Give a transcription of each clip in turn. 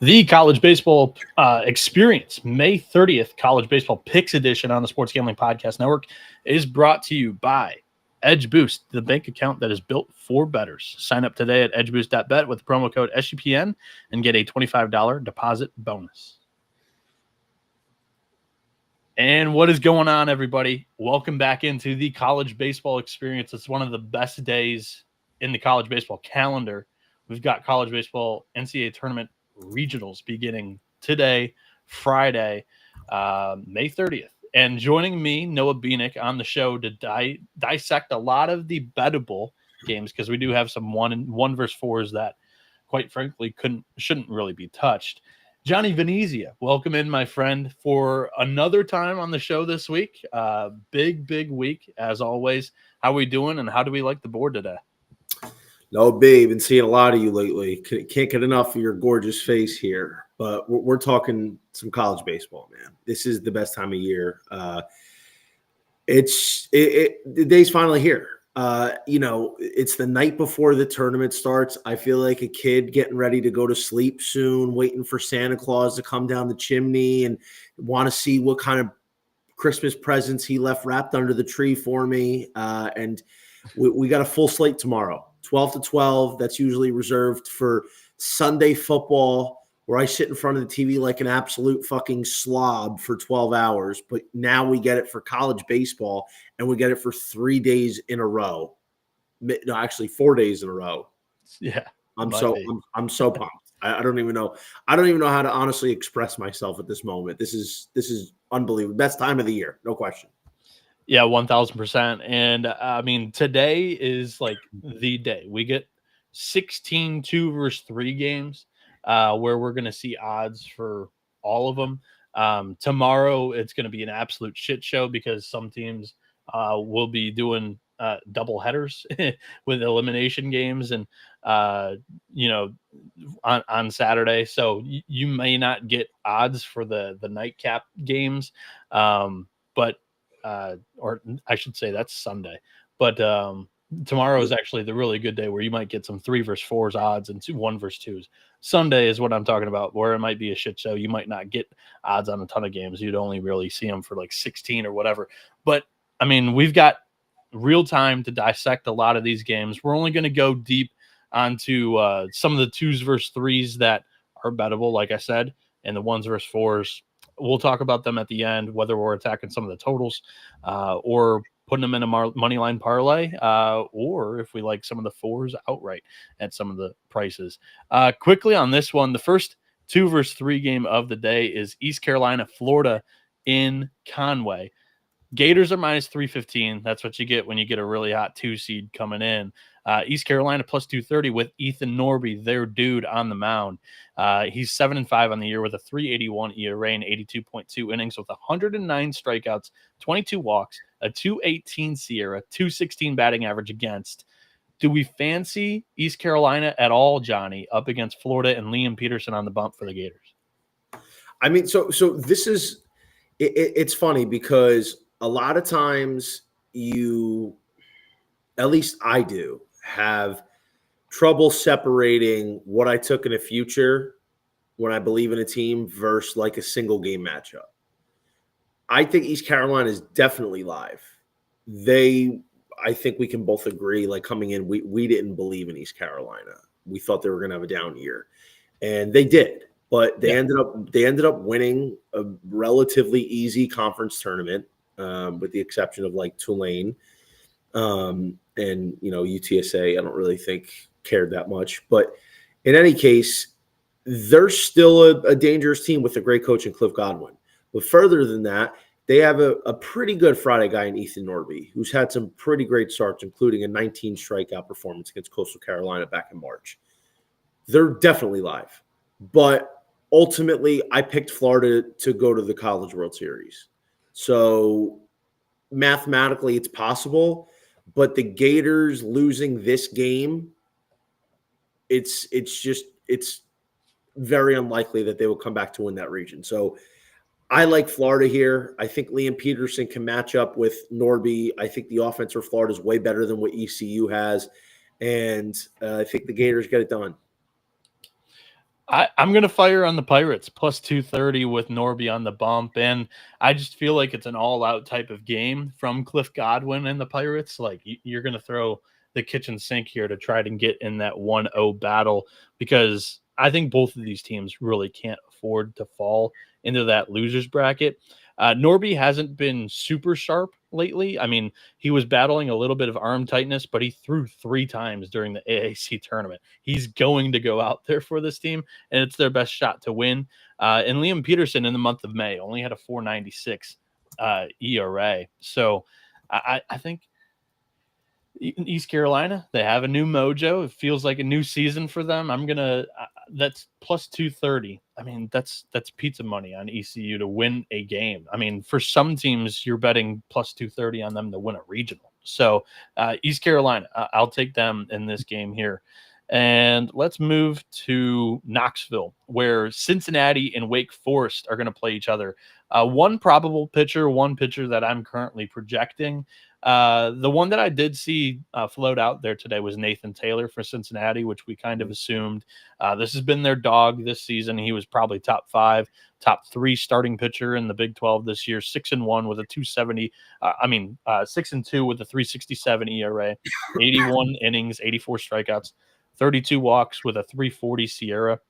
The college baseball experience, May 30th, college baseball picks edition on the Sports Gambling Podcast Network is brought to you by Edge Boost, the bank account that is built for bettors. Sign up today at edgeboost.bet with the promo code SGPN and get a $25 deposit bonus. And what is going on, everybody? Welcome back into the college baseball experience. It's one of the best days in the college baseball calendar. We've got college baseball NCAA tournament regionals beginning today, Friday, May 30th. And joining me, Noah Bieniek, on the show to dissect a lot of the bettable games, because we do have some one versus fours that, quite frankly, shouldn't really be touched. Johnny Venezia, welcome in, my friend, for another time on the show this week. Big week, as always. How are we doing, and how do we like the board today? No, babe, been seeing a lot of you lately. Can't get enough of your gorgeous face here. But we're talking some college baseball, man. This is the best time of year. The day's finally here. It's the night before the tournament starts. I feel like a kid getting ready to go to sleep soon, waiting for Santa Claus to come down the chimney and want to see what kind of Christmas presents he left wrapped under the tree for me. And we got a full slate tomorrow. 12 to 12, that's usually reserved for Sunday football, where I sit in front of the TV like an absolute fucking slob for 12 hours. But now we get it for college baseball, and we get it for 3 days in a row. No, actually 4 days in a row. Yeah. I'm so pumped. I don't even know. I don't even know how to honestly express myself at this moment. This is unbelievable. Best time of the year, no question. Yeah, 1,000%. And I mean, today is like the day. We get 16 2 versus 3 games where we're going to see odds for all of them. Tomorrow, it's going to be an absolute shit show because some teams will be doing double headers with elimination games and, on Saturday. So you may not get odds for the nightcap games, but or I should say that's Sunday, but tomorrow is actually the really good day where you might get some 3 versus 4s odds and 1 versus 2s. Sunday is what I'm talking about, where it might be a shit show. You might not get odds on a ton of games. You'd only really see them for like 16 or whatever. But I mean, we've got real time to dissect a lot of these games. We're only going to go deep onto some of the 2s versus 3s that are bettable, like I said, and the 1s versus 4s. We'll talk about them at the end, whether we're attacking some of the totals or putting them in a money line parlay, or if we like some of the 4s outright at some of the prices. Quickly on this one, the first 2 versus 3 game of the day is East Carolina, Florida in Conway. Gators are minus 315. That's what you get when you get a really hot 2 seed coming in. East Carolina plus 230 with Ethan Norby, their dude, on the mound. He's 7-5 on the year with a 3.81 ERA and 82.2 innings with 109 strikeouts, 22 walks, a 2.18 SIERA, 2.16 batting average against. Do we fancy East Carolina at all, Johnny, up against Florida and Liam Peterson on the bump for the Gators? I mean, so this is it's funny because a lot of times at least I do, have trouble separating what I took in a future when I believe in a team versus like a single game matchup. I think East Carolina is definitely live. I think we can both agree, like coming in, we didn't believe in East Carolina. We thought they were going to have a down year, and they did. But they ended up winning a relatively easy conference tournament, with the exception of like Tulane. And, UTSA, I don't really think cared that much. But in any case, they're still a dangerous team with a great coach in Cliff Godwin. But further than that, they have a pretty good Friday guy in Ethan Norby, who's had some pretty great starts, including a 19 strikeout performance against Coastal Carolina back in March. They're definitely live. But ultimately, I picked Florida to go to the College World Series. So mathematically, it's possible. But the Gators losing this game, it's very unlikely that they will come back to win that region. So I like Florida here. I think Liam Peterson can match up with Norby. I think the offense for Florida is way better than what ECU has. And I think the Gators get it done. I'm going to fire on the Pirates plus 230 with Norby on the bump. And I just feel like it's an all out type of game from Cliff Godwin and the Pirates. Like you're going to throw the kitchen sink here to try to get in that 1-0 battle because I think both of these teams really can't afford to fall into that losers bracket. Norby hasn't been super sharp lately. I mean, he was battling a little bit of arm tightness, but he threw 3 times during the AAC tournament. He's going to go out there for this team, and it's their best shot to win. And Liam Peterson in the month of May only had a 4.96 ERA. So I think East Carolina, they have a new mojo. It feels like a new season for them. I'm gonna that's plus 230. I mean, that's pizza money on ECU to win a game. I mean, for some teams, you're betting plus 230 on them to win a regional. So East Carolina, I'll take them in this game here. And let's move to Knoxville, where Cincinnati and Wake Forest are going to play each other. One probable pitcher, one pitcher that I'm currently projecting. The one that I did see float out there today was Nathan Taylor for Cincinnati, which we kind of assumed. This has been their dog this season. He was probably top 5, top 3 starting pitcher in the Big 12 this year. 6-1 with a 270. 6-2 with a 3.67 ERA, 81 innings, 84 strikeouts, 32 walks with a 3.40 Sierra.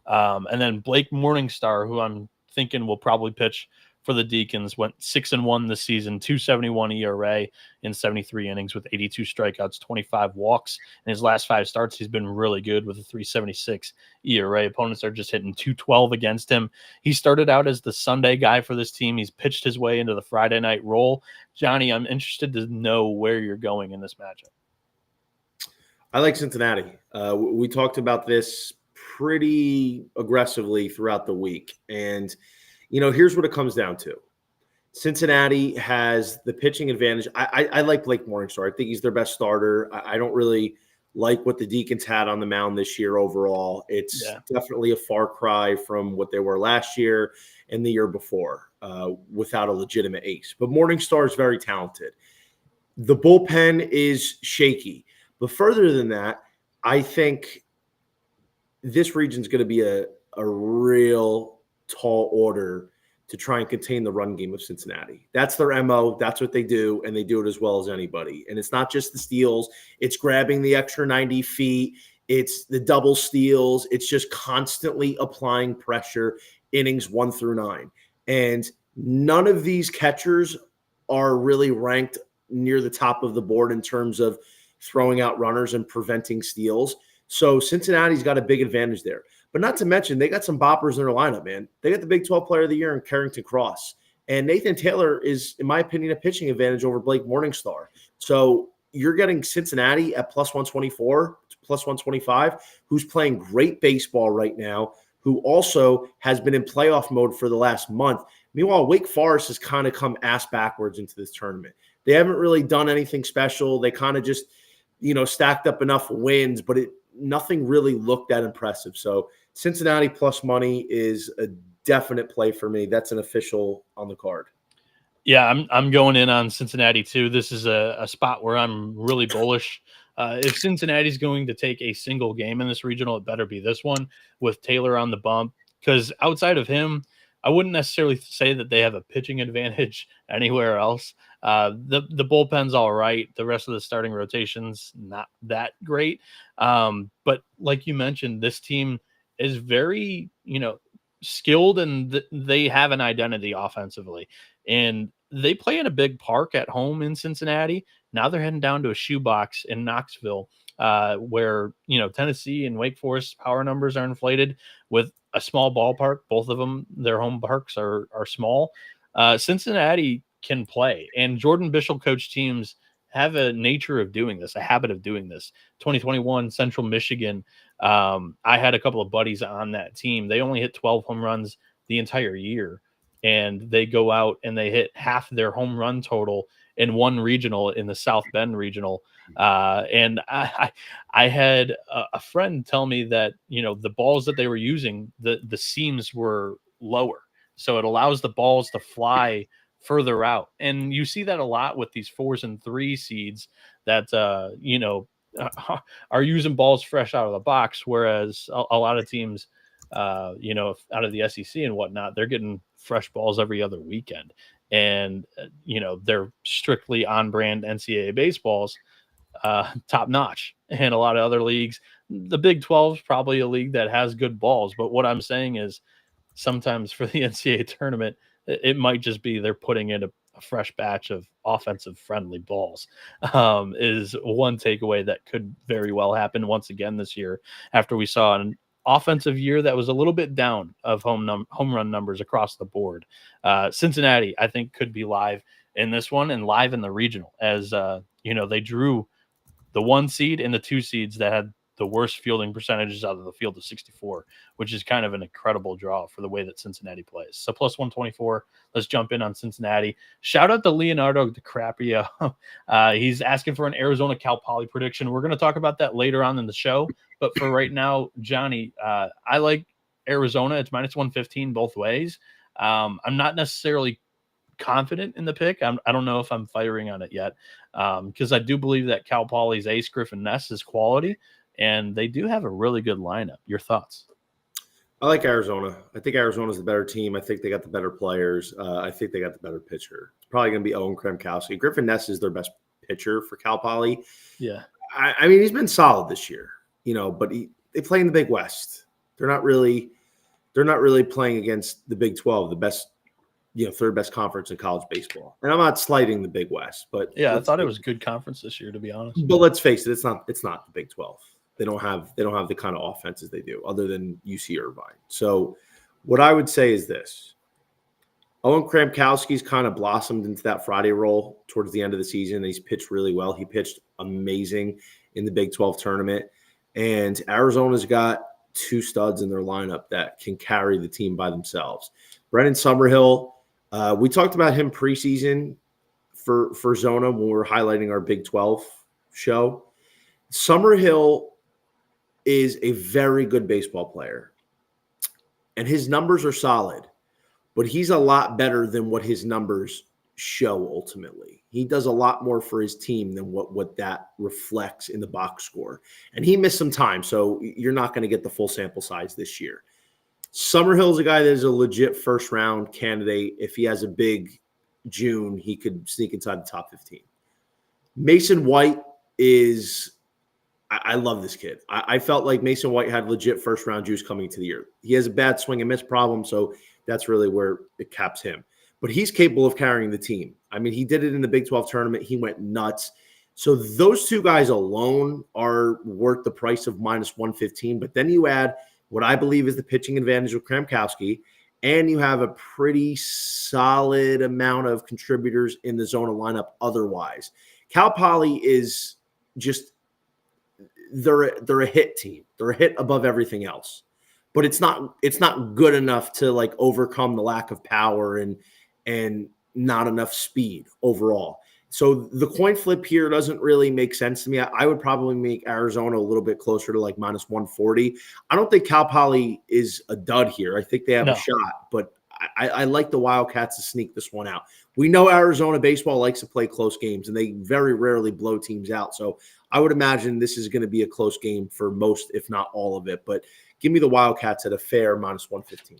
And then Blake Morningstar, who I'm thinking will probably pitch for the Deacons, went 6-1 this season, 2.71 ERA in 73 innings with 82 strikeouts, 25 walks. In his last 5 starts, he's been really good with a 3.76 ERA. Opponents are just hitting 212 against him. He started out as the Sunday guy for this team. He's pitched his way into the Friday night role. Johnny, I'm interested to know where you're going in this matchup. I like Cincinnati. We talked about this pretty aggressively throughout the week. And, here's what it comes down to. Cincinnati has the pitching advantage. I like Blake Morningstar. I think he's their best starter. I don't really like what the Deacons had on the mound this year overall. It's definitely a far cry from what they were last year and the year before without a legitimate ace. But Morningstar is very talented. The bullpen is shaky. But further than that, I think this region is going to be a real tall order to try and contain the run game of Cincinnati. That's their MO. That's what they do, and they do it as well as anybody. And it's not just the steals. It's grabbing the extra 90 feet. It's the double steals. It's just constantly applying pressure, innings 1 through 9. And none of these catchers are really ranked near the top of the board in terms of throwing out runners and preventing steals. So Cincinnati's got a big advantage there. But not to mention, they got some boppers in their lineup, man. They got the Big 12 Player of the Year in Carrington Cross. And Nathan Taylor is, in my opinion, a pitching advantage over Blake Morningstar. So you're getting Cincinnati at plus 124, plus 125, who's playing great baseball right now, who also has been in playoff mode for the last month. Meanwhile, Wake Forest has kind of come ass backwards into this tournament. They haven't really done anything special. They kind of just stacked up enough wins, but nothing really looked that impressive. So Cincinnati plus money is a definite play for me. That's an official on the card. Yeah, I'm going in on Cincinnati too. This is a spot where I'm really bullish. If Cincinnati's going to take a single game in this regional, it better be this one with Taylor on the bump. Because outside of him, I wouldn't necessarily say that they have a pitching advantage anywhere else. The bullpen's all right. The rest of the starting rotation's not that great. But like you mentioned, this team is very, skilled, and they have an identity offensively. And they play in a big park at home in Cincinnati. Now they're heading down to a shoebox in Knoxville, where, Tennessee and Wake Forest power numbers are inflated with a small ballpark. Both of them, their home parks are small. Cincinnati can play, and Jordan Bishop coach teams have a nature of doing this, a habit of doing this. 2021 Central Michigan. I had a couple of buddies on that team. They only hit 12 home runs the entire year, and they go out and they hit half their home run total in one regional, in the South Bend regional. And I had a friend tell me that, the balls that they were using, the seams were lower. So it allows the balls to fly further out. And you see that a lot with these 4s and 3 seeds that, are using balls fresh out of the box, whereas a lot of teams, out of the SEC and whatnot, they're getting fresh balls every other weekend, and they're strictly on brand NCAA baseballs, top notch. And a lot of other leagues, the Big 12 is probably a league that has good balls, but what I'm saying is sometimes for the NCAA tournament, it might just be they're putting in a fresh batch of offensive friendly balls, is one takeaway that could very well happen once again this year after we saw an offensive year that was a little bit down of home run numbers across the board. Cincinnati, I think, could be live in this one and live in the regional as, they drew the 1 seed and the 2 seeds that had the worst fielding percentages out of the field of 64, which is kind of an incredible draw for the way that Cincinnati plays. So plus 124. Let's jump in on Cincinnati. Shout out to Leonardo DiCaprio. He's asking for an Arizona Cal Poly prediction. We're going to talk about that later on in the show. But for right now, Johnny, I like Arizona. It's minus 115 both ways. I'm not necessarily confident in the pick. I don't know if I'm firing on it yet, because I do believe that Cal Poly's ace Griffin Ness is quality, and they do have a really good lineup. Your thoughts? I like Arizona. I think Arizona's the better team. I think they got the better players. I think they got the better pitcher. It's probably going to be Owen Kremkowski. Griffin Ness is their best pitcher for Cal Poly. Yeah. I mean, he's been solid this year, but they play in the Big West. They're not really playing against the Big 12, the best, third best conference in college baseball. And I'm not slighting the Big West, but yeah, I thought it was a good conference this year, to be honest. But let's face it, it's not the Big 12. They don't have the kind of offenses they do, other than UC Irvine. So what I would say is this: Owen Kremkowski's kind of blossomed into that Friday role towards the end of the season. He's pitched really well. He pitched amazing in the Big 12 tournament, and Arizona's got 2 studs in their lineup that can carry the team by themselves. Brennan Summerhill, we talked about him preseason for Zona when we were highlighting our Big 12 show. Summerhill is a very good baseball player, and his numbers are solid, but he's a lot better than what his numbers show ultimately. He does a lot more for his team than what that reflects in the box score. And he missed some time, so you're not going to get the full sample size this year. Summerhill's a guy that is a legit first-round candidate. If he has a big June, he could sneak inside the top 15. Mason White is – I love this kid. I felt like Mason White had legit first-round juice coming into the year. He has a bad swing and miss problem, so that's really where it caps him. But he's capable of carrying the team. I mean, he did it in the Big 12 tournament. He went nuts. So those 2 guys alone are worth the price of minus 115. But then you add what I believe is the pitching advantage of Kremkowski, and you have a pretty solid amount of contributors in the Zona lineup otherwise. Cal Poly is just – they're a hit team. They're a hit above everything else. But it's not good enough to like overcome the lack of power and not enough speed overall. So the coin flip here doesn't really make sense to me. I would probably make Arizona a little bit closer to like minus 140. I don't think Cal Poly is a dud here. I think they have a shot, but I like the Wildcats to sneak this one out. We know Arizona baseball likes to play close games, and they very rarely blow teams out. So I would imagine this is going to be a close game for most, if not all of it. But give me the Wildcats at a fair minus 115.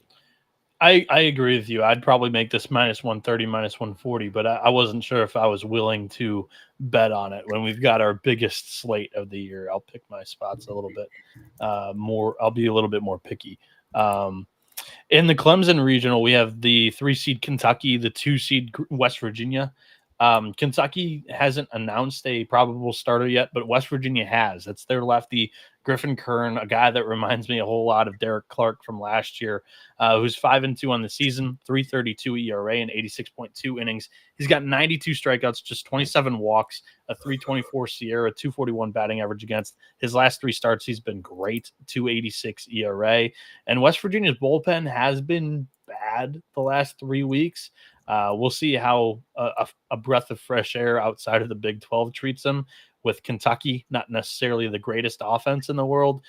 I agree with you. I'd probably make this minus 130, minus 140, but I wasn't sure if I was willing to bet on it. When we've got our biggest slate of the year, I'll pick my spots a little bit more. I'll be a little bit more picky. In the Clemson regional, we have the 3 seed Kentucky, the 2 seed West Virginia. Kentucky hasn't announced a probable starter yet, but West Virginia has. That's their lefty, Griffin Kern, a guy that reminds me a whole lot of Derek Clark from last year, who's 5-2 on the season, 3.32 ERA and 86.2 innings. He's got 92 strikeouts, just 27 walks, a 3.24 Sierra, 2.41 batting average against. His last 3 starts, he's been great, 2.86 ERA. And West Virginia's bullpen has been bad the last 3 weeks. We'll see how a breath of fresh air outside of the Big 12 treats them. with Kentucky, not necessarily the greatest offense in the world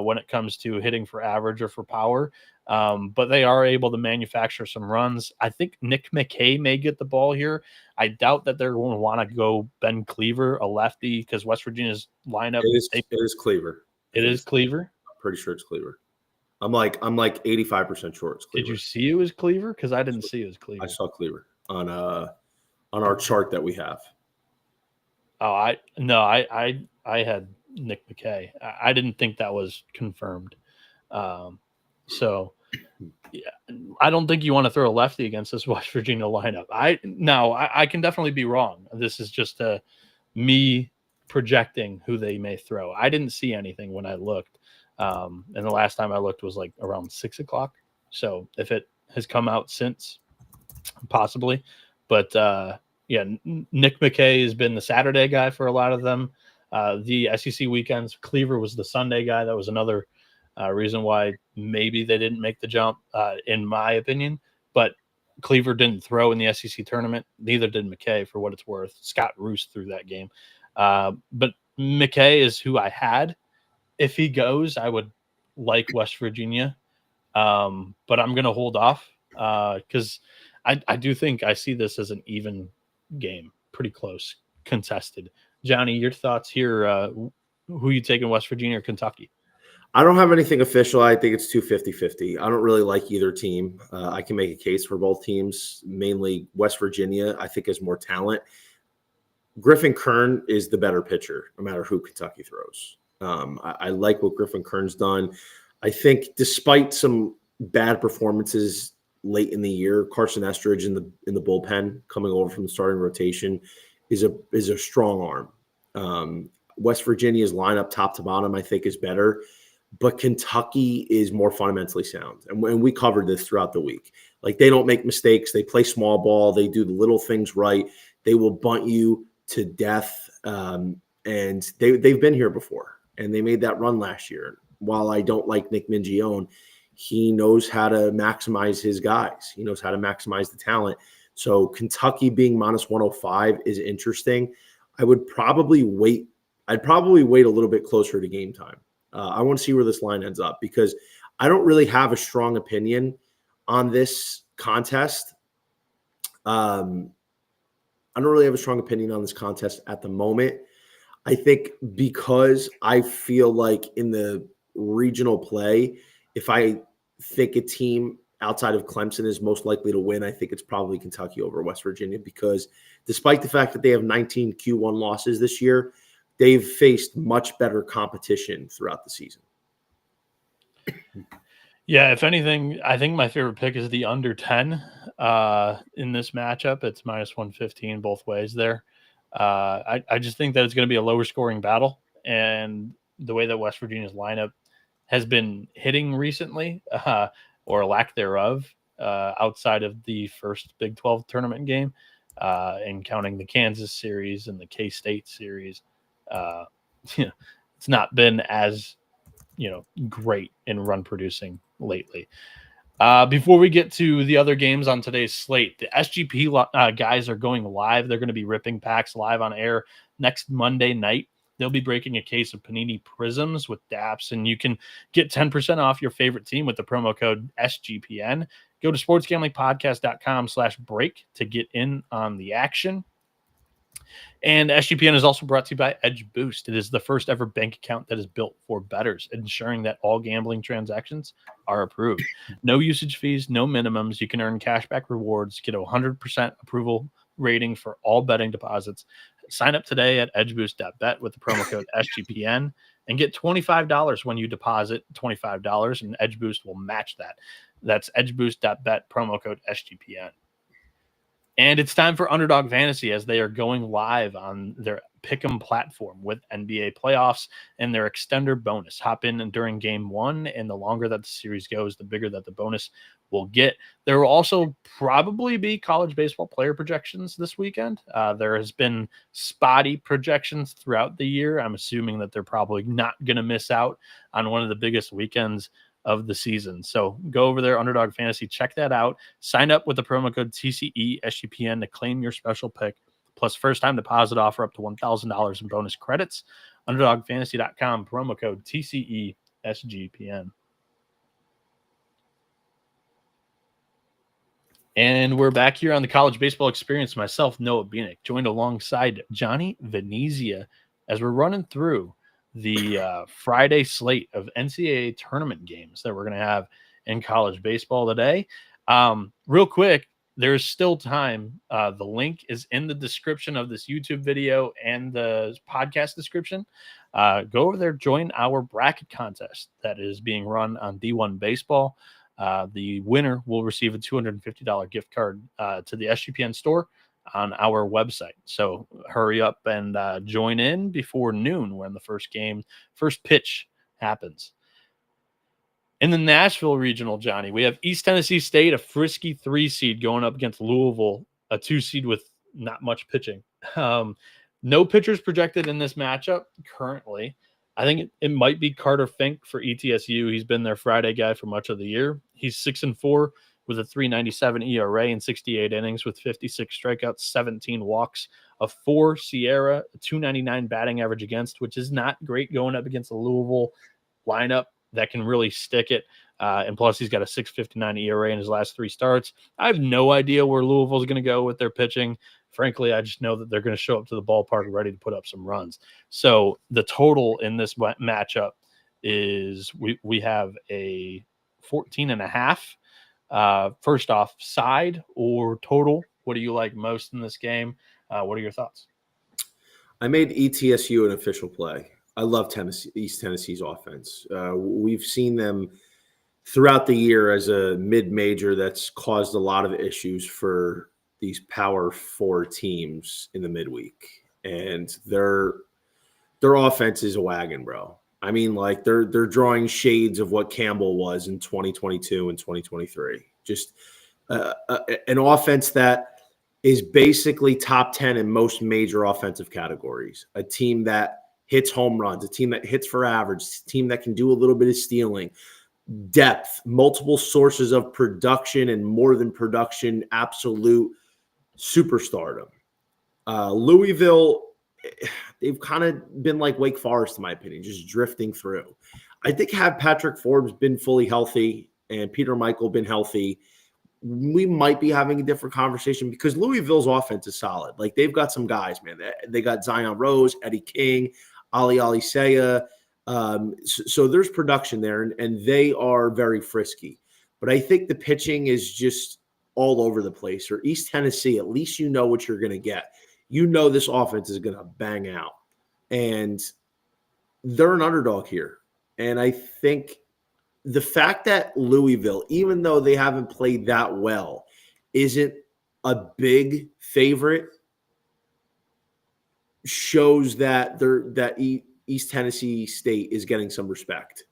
when it comes to hitting for average or for power. But they are able to manufacture some runs. I think Nick McKay may get the ball here. I doubt that they're going to want to go Ben Cleaver, a lefty, because West Virginia's lineup. It is Cleaver. It is Cleaver. I'm pretty sure it's Cleaver. I'm like 85% sure it's Cleaver. Did you see it was Cleaver? Because I didn't see it was Cleaver. I saw Cleaver on our chart that we have. Oh, I had Nick McKay. I didn't think that was confirmed. So yeah, I don't think you want to throw a lefty against this West Virginia lineup. I can definitely be wrong. This is just me projecting who they may throw. I didn't see anything when I looked. And the last time I looked was like around 6:00. So if it has come out since, possibly, but yeah, Nick McKay has been the Saturday guy for a lot of them. The SEC weekends, Cleaver was the Sunday guy. That was another reason why maybe they didn't make the jump, in my opinion. But Cleaver didn't throw in the SEC tournament. Neither did McKay, for what it's worth. Scott Roos threw that game. But McKay is who I had. If he goes, I would like West Virginia. But I'm going to hold off because I do think I see this as an even game, pretty close, contested. Johnny, your thoughts here? Who you taking, West Virginia or Kentucky? I don't have anything official. I think it's 50-50. I don't really like either team. I can make a case for both teams, mainly West Virginia, I think, has more talent. Griffin Kern is the better pitcher, no matter who Kentucky throws. I like what Griffin Kern's done. I think despite some bad performances late in the year, Carson Estridge in the bullpen coming over from the starting rotation is a strong arm. West Virginia's lineup top to bottom, I think, is better, but Kentucky is more fundamentally sound. And we covered this throughout the week. Like, they don't make mistakes. They play small ball. They do the little things right. They will bunt you to death. And they've been here before, and they made that run last year. While I don't like Nick Mingione, he knows how to maximize his guys. He knows how to maximize the talent. So Kentucky being minus 105 is interesting. I'd probably wait a little bit closer to game time. I want to see where this line ends up, because I don't really have a strong opinion on this contest. I don't really have a strong opinion on this contest at the moment. I think because I feel like in the regional play, if I think a team outside of Clemson is most likely to win, I think it's probably Kentucky over West Virginia, because despite the fact that they have 19 Q1 losses this year, they've faced much better competition throughout the season. Yeah, if anything, I think my favorite pick is the under 10 in this matchup. It's minus 115 both ways there. I just think that it's going to be a lower scoring battle, and the way that West Virginia's lineup has been hitting recently, or lack thereof, outside of the first Big 12 tournament game, and counting the Kansas series and the K-State series, it's not been as great in run producing lately. Before we get to the other games on today's slate, the SGP guys are going live. They're going to be ripping packs live on air next Monday night. They'll be breaking a case of Panini Prisms with DAPS, and you can get 10% off your favorite team with the promo code SGPN. Go to sportsgamblingpodcast.com/break to get in on the action. And SGPN is also brought to you by Edge Boost. It is the first ever bank account that is built for bettors, ensuring that all gambling transactions are approved. No usage fees, no minimums. You can earn cashback rewards, get a 100% approval rating for all betting deposits. Sign up today at edgeboost.bet with the promo code SGPN and get $25 when you deposit $25, and Edge Boost will match that. That's edgeboost.bet, promo code SGPN. And it's time for Underdog Fantasy, as they are going live on their Pick'em platform with NBA playoffs and their extender bonus. Hop in during game one, and the longer that the series goes, the bigger that the bonus will get. There will also probably be college baseball player projections this weekend. There has been spotty projections throughout the year. I'm assuming that they're probably not going to miss out on one of the biggest weekends of the season. So go over there, Underdog Fantasy, check that out. Sign up with the promo code TCE SGPN to claim your special pick plus first-time deposit offer up to $1,000 in bonus credits. UnderdogFantasy.com, promo code TCE SGPN. And we're back here on the College Baseball Experience. Myself, Noah Bieniek, joined alongside Johnny Venezia as we're running through the Friday slate of NCAA tournament games that we're going to have in college baseball today. Real quick, there's still time. The link is in the description of this YouTube video and the podcast description. Go over there, join our bracket contest that is being run on D1 Baseball. The winner will receive a $250 gift card to the SGPN store on our website. So hurry up and join in before noon when the first pitch happens. In the Nashville regional, Johnny, we have East Tennessee State, a frisky 3 seed, going up against Louisville, a 2 seed with not much pitching. No pitchers projected in this matchup currently. I think it might be Carter Fink for ETSU. He's been their Friday guy for much of the year. He's 6-4 with a 3.97 ERA in 68 innings with 56 strikeouts, 17 walks, a 4 Sierra, a 2.99 batting average against, which is not great going up against a Louisville lineup that can really stick it. And plus, he's got a 6.59 ERA in his last 3 starts. I have no idea where Louisville's going to go with their pitching. Frankly, I just know that they're going to show up to the ballpark ready to put up some runs. So the total in this matchup is we have a 14.5. First off, side or total? What do you like most in this game? What are your thoughts? I made ETSU an official play. I love East Tennessee's offense. We've seen them throughout the year as a mid-major that's caused a lot of issues for these Power 4 teams in the midweek. And their offense is a wagon, bro. I mean, like they're drawing shades of what Campbell was in 2022 and 2023. Just an offense that is basically top 10 in most major offensive categories. A team that hits home runs, a team that hits for average, a team that can do a little bit of stealing, depth, multiple sources of production and more than production, absolute superstardom. Louisville, they've kind of been like Wake Forest, in my opinion, just drifting through. I think had Patrick Forbes been fully healthy and Peter Michael been healthy, we might be having a different conversation because Louisville's offense is solid. Like they've got some guys, man. They got Zion Rose, Eddie King, Ali Alisea. So there's production there, and they are very frisky. But I think the pitching is just all over the place. Or East Tennessee, at least you know what you're going to get. You know this offense is going to bang out. And they're an underdog here. And I think the fact that Louisville, even though they haven't played that well, isn't a big favorite shows that East Tennessee State is getting some respect.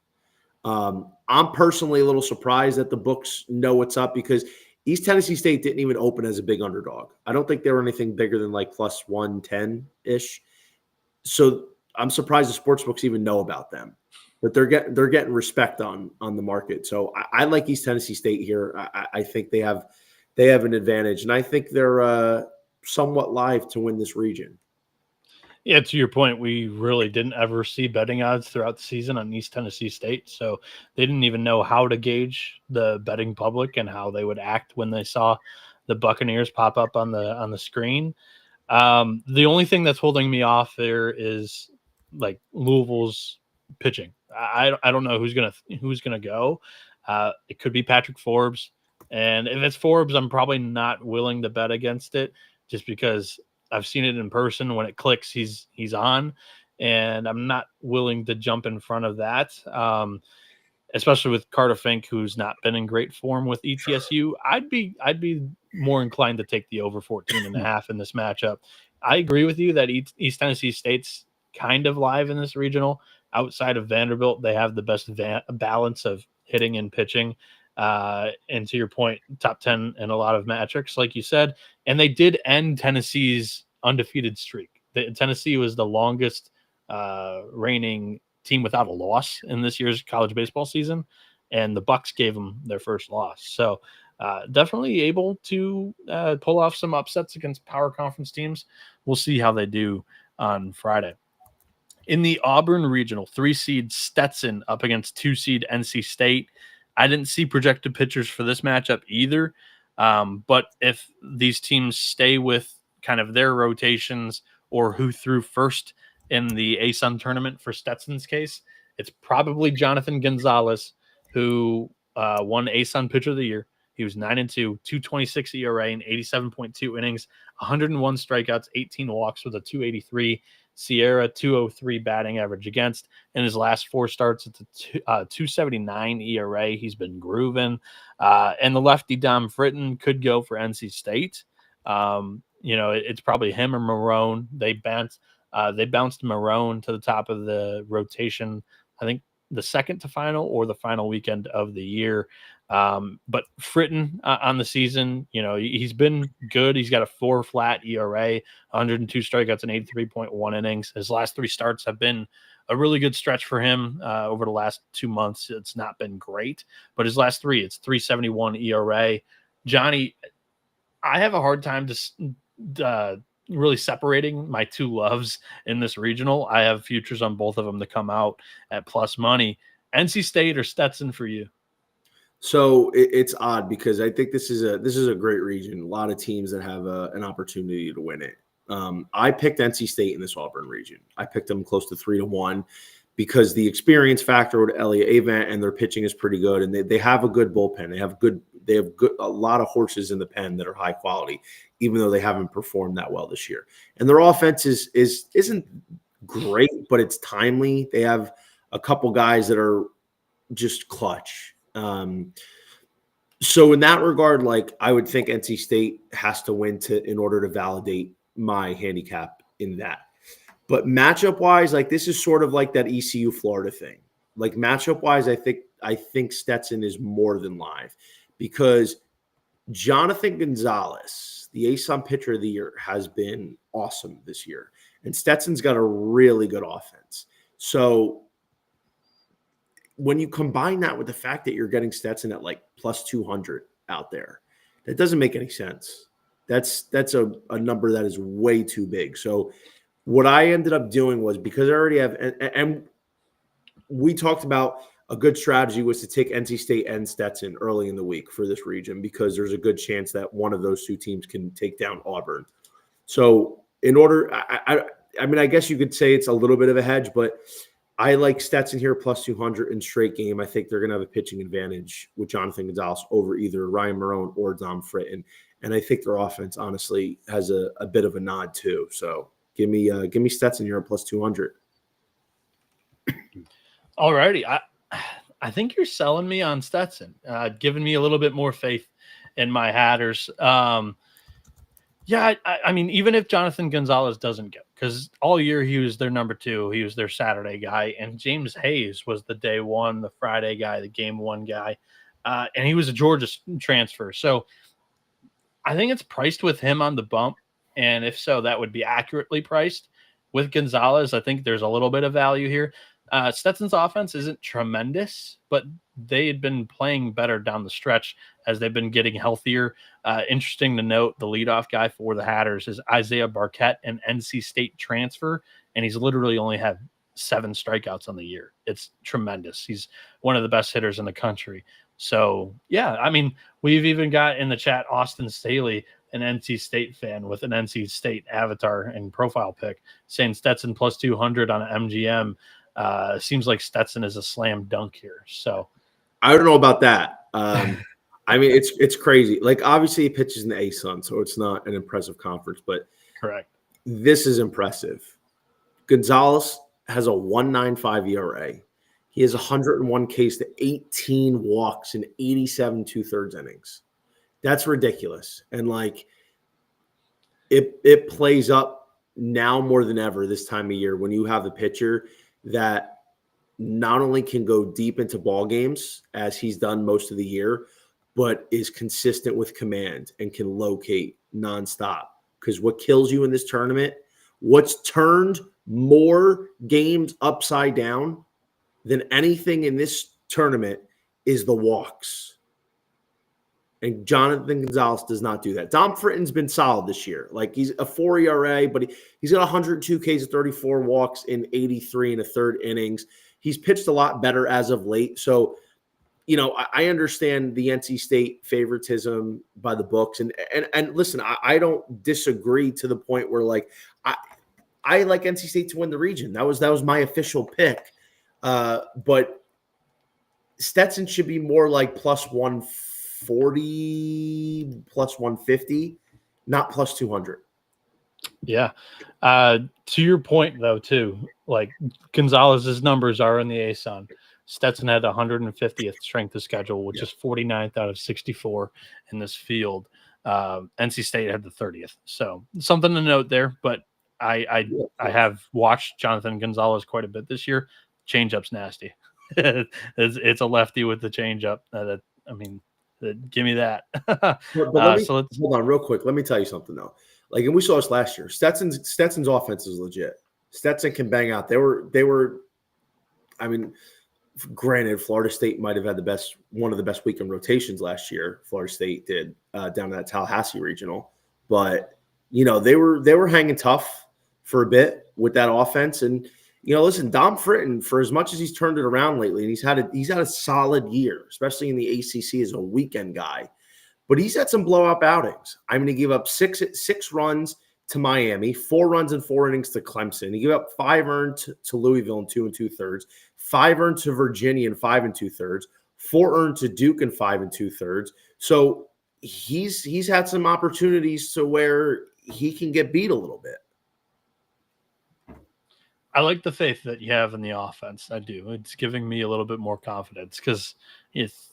I'm personally a little surprised that the books know what's up because East Tennessee State didn't even open as a big underdog. I don't think they were anything bigger than like plus 110-ish. So I'm surprised the sports books even know about them. But they're getting respect on the market. So I like East Tennessee State here. I think they have an advantage, and I think they're somewhat live to win this region. Yeah, to your point, we really didn't ever see betting odds throughout the season on East Tennessee State, so they didn't even know how to gauge the betting public and how they would act when they saw the Buccaneers pop up on the screen. The only thing that's holding me off there is like Louisville's pitching. I don't know who's gonna go. It could be Patrick Forbes, and if it's Forbes, I'm probably not willing to bet against it just because I've seen it in person. When it clicks, he's on, and I'm not willing to jump in front of that. Especially with Carter Fink, who's not been in great form with ETSU. I'd be more inclined to take the over 14.5 in this matchup. I agree with you that East Tennessee State's kind of live in this regional. Outside of Vanderbilt, they have the best balance of hitting and pitching. And to your point, top 10 in a lot of metrics, like you said. And they did end Tennessee's undefeated streak. Tennessee was the longest reigning team without a loss in this year's college baseball season, and the Bucks gave them their first loss. So definitely able to pull off some upsets against power conference teams. we'll see how they do on Friday. In the Auburn Regional, 3-seed Stetson up against 2-seed NC State. I didn't see projected pitchers for this matchup either, but if these teams stay with kind of their rotations or who threw first in the ASUN tournament for Stetson's case, it's probably Jonathan Gonzalez, who won ASUN Pitcher of the Year. He was 9-2, 2.26 ERA in 87.2 innings, 101 strikeouts, 18 walks with a 2.83 Sierra, 203 batting average against. In his last 4 starts, it's a 2.79 ERA. He's been grooving. And the lefty Dom Fritton could go for NC State. It's probably him or Marone. They bounced Marone to the top of the rotation, I think the second to final or the final weekend of the year. But Fritton on the season, he's been good. He's got a 4 flat ERA, 102 strikeouts and 83.1 innings. His last 3 starts have been a really good stretch for him over the last 2 months. It's not been great, but his last 3, it's 3.71 ERA. Johnny, I have a hard time really separating my 2 loves in this regional. I have futures on both of them to come out at plus money. NC State or Stetson for you? So it's odd because I think this is a great region. A lot of teams that have an opportunity to win it. I picked NC State in this Auburn region. I picked them close to 3-1 because the experience factor with Elliott Avant and their pitching is pretty good, and they have a good bullpen. They have a lot of horses in the pen that are high quality, even though they haven't performed that well this year. And their offense isn't great, but it's timely. They have a couple guys that are just clutch. So in that regard, I would think NC State has to win in order to validate my handicap in that. But matchup wise, this is sort of like that ECU Florida thing. Matchup wise, I think Stetson is more than live because Jonathan Gonzalez, the ASUN Pitcher of the Year, has been awesome this year, and Stetson's got a really good offense. So when you combine that with the fact that you're getting Stetson at plus 200 out there, that doesn't make any sense. That's a number that is way too big. So what I ended up doing was, because I already have, and we talked about a good strategy was to take NC State and Stetson early in the week for this region because there's a good chance that one of those 2 teams can take down Auburn. So in order, I guess you could say it's a little bit of a hedge, but I like Stetson here plus 200 in straight game. I think they're going to have a pitching advantage with Jonathan Gonzalez over either Ryan Marone or Dom Fritton. And I think their offense, honestly, has a bit of a nod too. So give me Stetson here at plus 200. Alrighty. I think you're selling me on Stetson, giving me a little bit more faith in my Hatters. Yeah, I mean, even if Jonathan Gonzalez doesn't go, because all year he was their number 2, he was their Saturday guy, and James Hayes was the day 1, the Friday guy, the game 1 guy, and he was a Georgia transfer. So I think it's priced with him on the bump, and if so, that would be accurately priced. With Gonzalez, I think there's a little bit of value here. Stetson's offense isn't tremendous, but they had been playing better down the stretch as they've been getting healthier. Interesting to note, the leadoff guy for the Hatters is Isaiah Barquette, an NC State transfer, and he's literally only had 7 strikeouts on the year. It's tremendous. He's one of the best hitters in the country. So, yeah, I mean, we've even got in the chat Austin Staley, an NC State fan with an NC State avatar and profile pic, saying Stetson plus 200 on MGM. Seems like Stetson is a slam dunk here. So I don't know about that. I mean, it's crazy. Obviously, he pitches in the ASUN, so it's not an impressive conference, but correct. This is impressive. Gonzalez has a 1.95 ERA. He has 101 Ks to 18 walks in 87 2/3 innings. That's ridiculous. And it plays up now more than ever this time of year when you have a pitcher that not only can go deep into ball games as he's done most of the year, but is consistent with command and can locate nonstop. Because what kills you in this tournament, what's turned more games upside down than anything in this tournament is the walks. And Jonathan Gonzalez does not do that. Dom Fritton's been solid this year. Like he's a 4 ERA, but he's got 102 Ks of 34 walks in 83 and a third innings. He's pitched a lot better as of late. So, I understand the NC State favoritism by the books. And listen, I don't disagree to the point where like I like NC State to win the region. That was my official pick. But Stetson should be more like plus 140, plus 150, not plus 200. Yeah. To your point, though, too, like Gonzalez's numbers are in the ASUN. Stetson had 150th strength of schedule, which is 49th out of 64 in this field. NC State had the 30th. So something to note there. But I have watched Jonathan Gonzalez quite a bit this year. Changeup's nasty. It's a lefty with the changeup. Give me that. Hold on real quick. Let me tell you something though. Like, and we saw this last year. Stetson's offense is legit. Stetson can bang out. They were. I mean, granted, Florida State might have had one of the best weekend rotations last year. Florida State did down in that Tallahassee regional, but they were hanging tough for a bit with that offense. And listen, Dom Fritton, for as much as he's turned it around lately, and he's had a solid year, especially in the ACC as a weekend guy. But he's had some blowout outings. I mean, he gave up six runs to Miami, 4 runs in 4 innings to Clemson. He gave up 5 earned to Louisville in 2 2/3, 5 earned to Virginia in 5 2/3, 4 earned to Duke in 5 2/3. So he's had some opportunities to where he can get beat a little bit. I like the faith that you have in the offense. I do. It's giving me a little bit more confidence because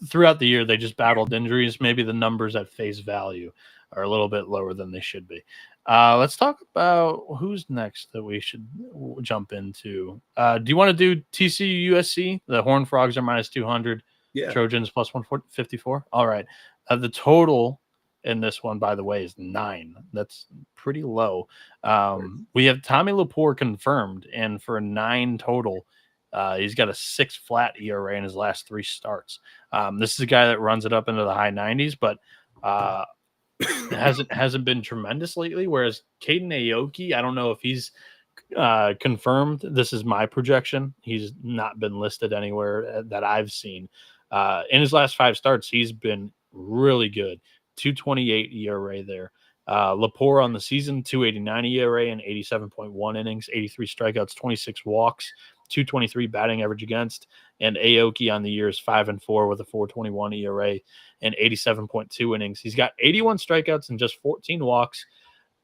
throughout the year they just battled injuries. Maybe the numbers at face value are a little bit lower than they should be. Let's talk about who's next that we should jump into. Do you want to do TCU USC? The Horned Frogs are minus 200. Yeah. Trojans plus 154. All right. The total in this one, by the way, is 9. That's pretty low. We have Tommy Lepore confirmed, and for a 9 total, he's got a 6 flat ERA in his last 3 starts. This is a guy that runs it up into the high 90s, but hasn't been tremendous lately. Whereas Caden Aoki, I don't know if he's confirmed. This is my projection. He's not been listed anywhere that I've seen. In his last 5 starts, he's been really good. 2.28 ERA there. Lepore on the season, 2.89 ERA and 87.1 innings, 83 strikeouts, 26 walks, 2.23 batting average against. And Aoki on the year is 5-4 with a 4.21 ERA and 87.2 innings. He's got 81 strikeouts and just 14 walks,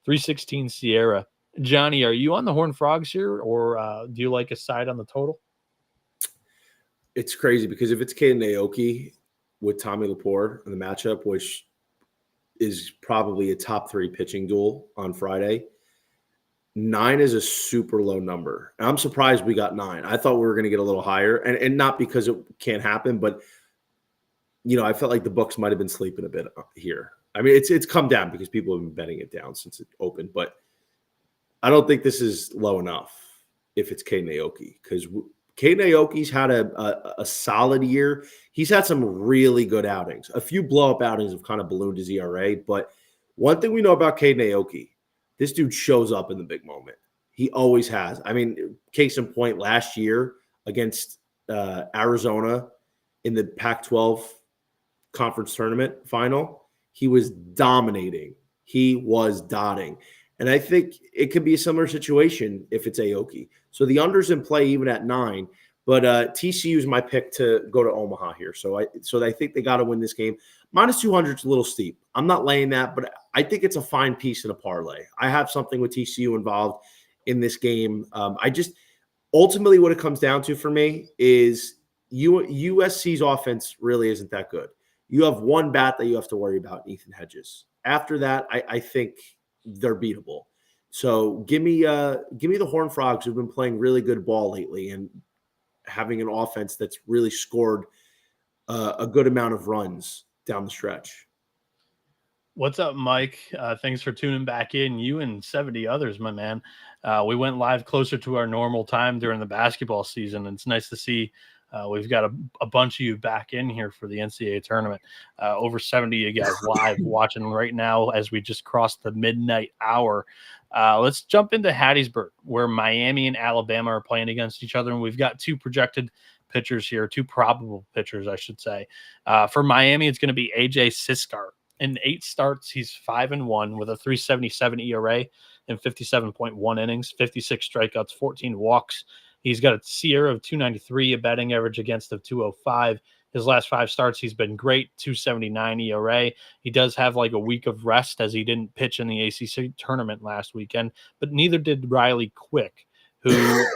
3.16 Sierra. Johnny, are you on the Horned Frogs here, or do you like a side on the total? It's crazy because if it's Caden Aoki with Tommy Lepore in the matchup, which is probably a top 3 pitching duel on Friday, 9 is a super low number. And I'm surprised we got 9. I thought we were going to get a little higher, and not because it can't happen, but I felt like the books might have been sleeping a bit here. I mean, it's come down because people have been betting it down since it opened, but I don't think this is low enough if it's Caden Aoki, because Caden Aoki's had a solid year. He's had some really good outings. A few blow-up outings have kind of ballooned his ERA, but one thing we know about Caden Aoki, this dude shows up in the big moment. He always has. I mean, case in point, last year against Arizona in the Pac-12 conference tournament final, he was dominating. He was dotting. And I think it could be a similar situation if it's Aoki. So the under's in play even at 9, but TCU is my pick to go to Omaha here. So I think they got to win this game. Minus 200 is a little steep. I'm not laying that, but I think it's a fine piece in a parlay. I have something with TCU involved in this game. Ultimately what it comes down to for me is USC's offense really isn't that good. You have one bat that you have to worry about, Ethan Hedges. After that, I think they're beatable. So give me the Horned Frogs, who've been playing really good ball lately and having an offense that's really scored a good amount of runs down the stretch. What's up, Mike? Thanks for tuning back in. You and 70 others, my man. We went live closer to our normal time during the basketball season. It's nice to see We've got a bunch of you back in here for the NCAA tournament. Over 70 of you guys live watching right now as we just crossed the midnight hour. Let's jump into Hattiesburg, where Miami and Alabama are playing against each other. And we've got two projected pitchers here, two probable pitchers, I should say. For Miami, it's going to be AJ Siskar. In 8 starts, he's 5-1 with a 3.77 ERA and 57.1 innings, 56 strikeouts, 14 walks. He's got a SIERA of 293, a batting average against of 205. His last 5 starts, he's been great, 279 ERA. He does have like a week of rest as he didn't pitch in the ACC tournament last weekend, but neither did Riley Quick, who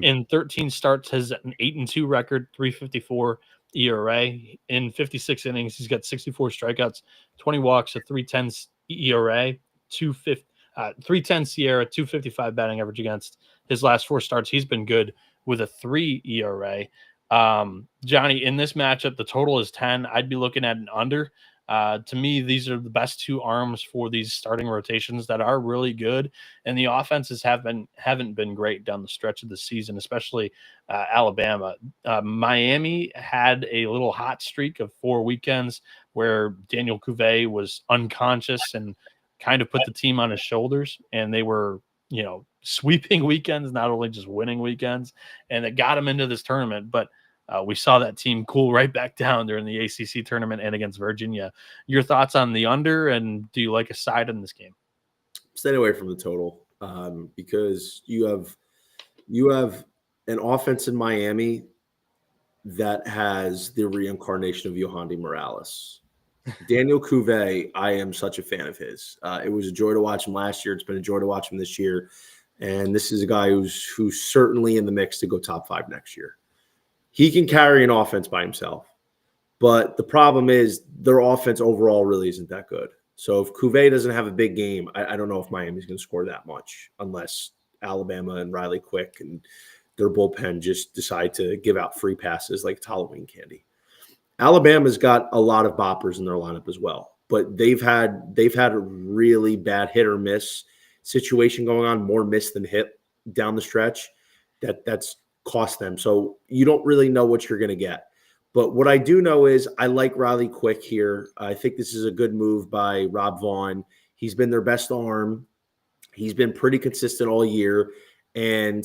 in 13 starts has an 8-2 record, 354 ERA. In 56 innings, he's got 64 strikeouts, 20 walks, a 3.10 ERA, 310 SIERA, 255 batting average against. His last 4 starts, he's been good with a 3 ERA. Johnny, in this matchup, the total is 10. I'd be looking at an under. To me, these are the best 2 arms for these starting rotations that are really good, and the offenses haven't been great down the stretch of the season, especially Alabama. Miami had a little hot streak of 4 weekends where Daniel Cuvée was unconscious and kind of put the team on his shoulders, and they were, sweeping weekends, not only just winning weekends, and it got him into this tournament. But we saw that team cool right back down during the ACC tournament and against Virginia. Your thoughts on the under, and do you like a side in this game? Stay away from the total because you have an offense in Miami that has the reincarnation of Yohandy Morales. Daniel Cuvée, I am such a fan of his. It was a joy to watch him last year. It's been a joy to watch him this year. And this is a guy who's certainly in the mix to go top 5 next year. He can carry an offense by himself. But the problem is their offense overall really isn't that good. So if Cuvée doesn't have a big game, I don't know if Miami's going to score that much unless Alabama and Riley Quick and their bullpen just decide to give out free passes like it's Halloween candy. Alabama's got a lot of boppers in their lineup as well, but they've had a really bad hit or miss situation going on, more miss than hit down the stretch. That's cost them. So you don't really know what you're going to get. But what I do know is I like Riley Quick here. I think this is a good move by Rob Vaughn. He's been their best arm. He's been pretty consistent all year. And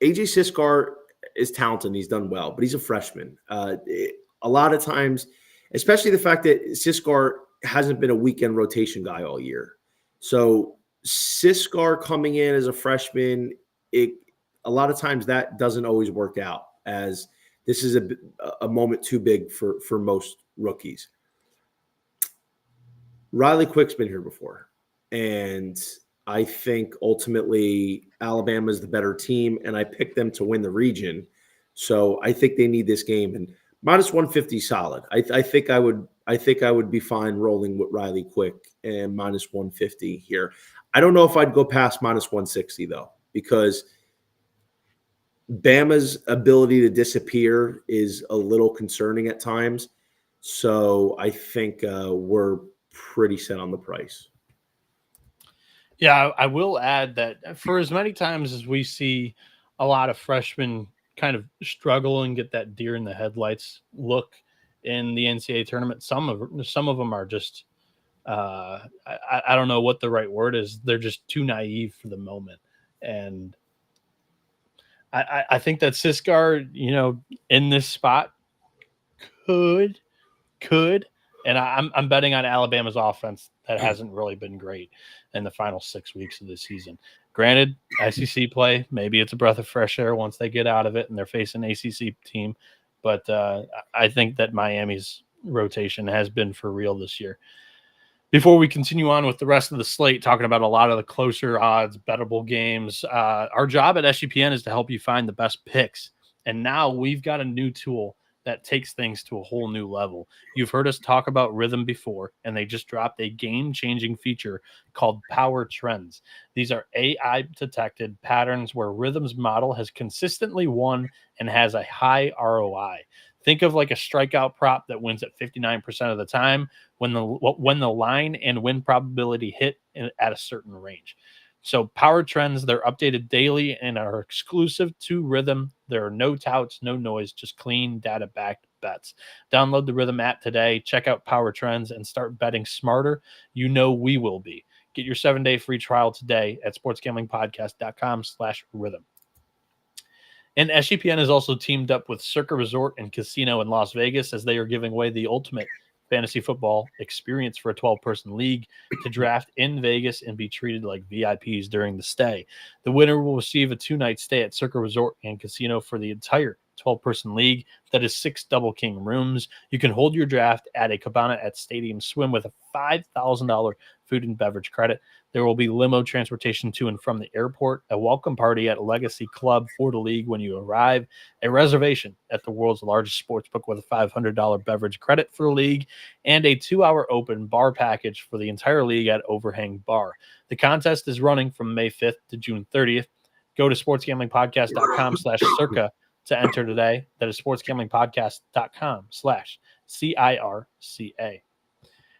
AJ Siskar is talented and he's done well, but he's a freshman. A lot of times, especially the fact that Siskar hasn't been a weekend rotation guy all year. So Siskar coming in as a freshman, a lot of times that doesn't always work out, as this is a moment too big for most rookies. Riley Quick's been here before, and I think ultimately Alabama is the better team, and I picked them to win the region. So I think they need this game, and minus 150 solid. I think I would be fine rolling with Riley Quick and minus 150 here. I don't know if I'd go past minus 160 though, because Bama's ability to disappear is a little concerning at times. So I think we're pretty set on the price. Yeah, I will add that for as many times as we see a lot of freshmen kind of struggle and get that deer in the headlights look in the NCAA tournament, some of them are just I don't know what the right word is. They're just too naive for the moment. And I think that Siskar, in this spot could, and I'm betting on Alabama's offense that hasn't really been great in the final 6 weeks of the season. Granted, SEC play, maybe it's a breath of fresh air once they get out of it and they're facing an ACC team. But I think that Miami's rotation has been for real this year. Before we continue on with the rest of the slate, talking about a lot of the closer odds, bettable games, our job at SGPN is to help you find the best picks. And now we've got a new tool that takes things to a whole new level. You've heard us talk about Rhythm before, and they just dropped a game-changing feature called Power Trends. These are AI-detected patterns where Rhythm's model has consistently won and has a high ROI. Think of like a strikeout prop that wins at 59% of the time when the line and win probability hit at a certain range. So Power Trends, they're updated daily and are exclusive to Rhythm. There are no touts, no noise, just clean data-backed bets. Download the Rhythm app today, check out Power Trends, and start betting smarter. You know we will be. Get your 7-day free trial today at sportsgamblingpodcast.com/rhythm. And SGPN has also teamed up with Circa Resort and Casino in Las Vegas as they are giving away the ultimate fantasy football experience for a 12-person league to draft in Vegas and be treated like VIPs during the stay. The winner will receive a 2-night stay at Circa Resort and Casino for the entire 12-person league. That is 6 Double King rooms. You can hold your draft at a cabana at Stadium Swim with a $5,000 food and beverage credit. There will be limo transportation to and from the airport, a welcome party at Legacy Club for the league when you arrive, a reservation at the world's largest sportsbook with a $500 beverage credit for the league, and a 2-hour open bar package for the entire league at Overhang Bar. The contest is running from May 5th to June 30th. Go to sportsgamblingpodcast.com/circa to enter today. That is sportsgamblingpodcast.com/CIRCA.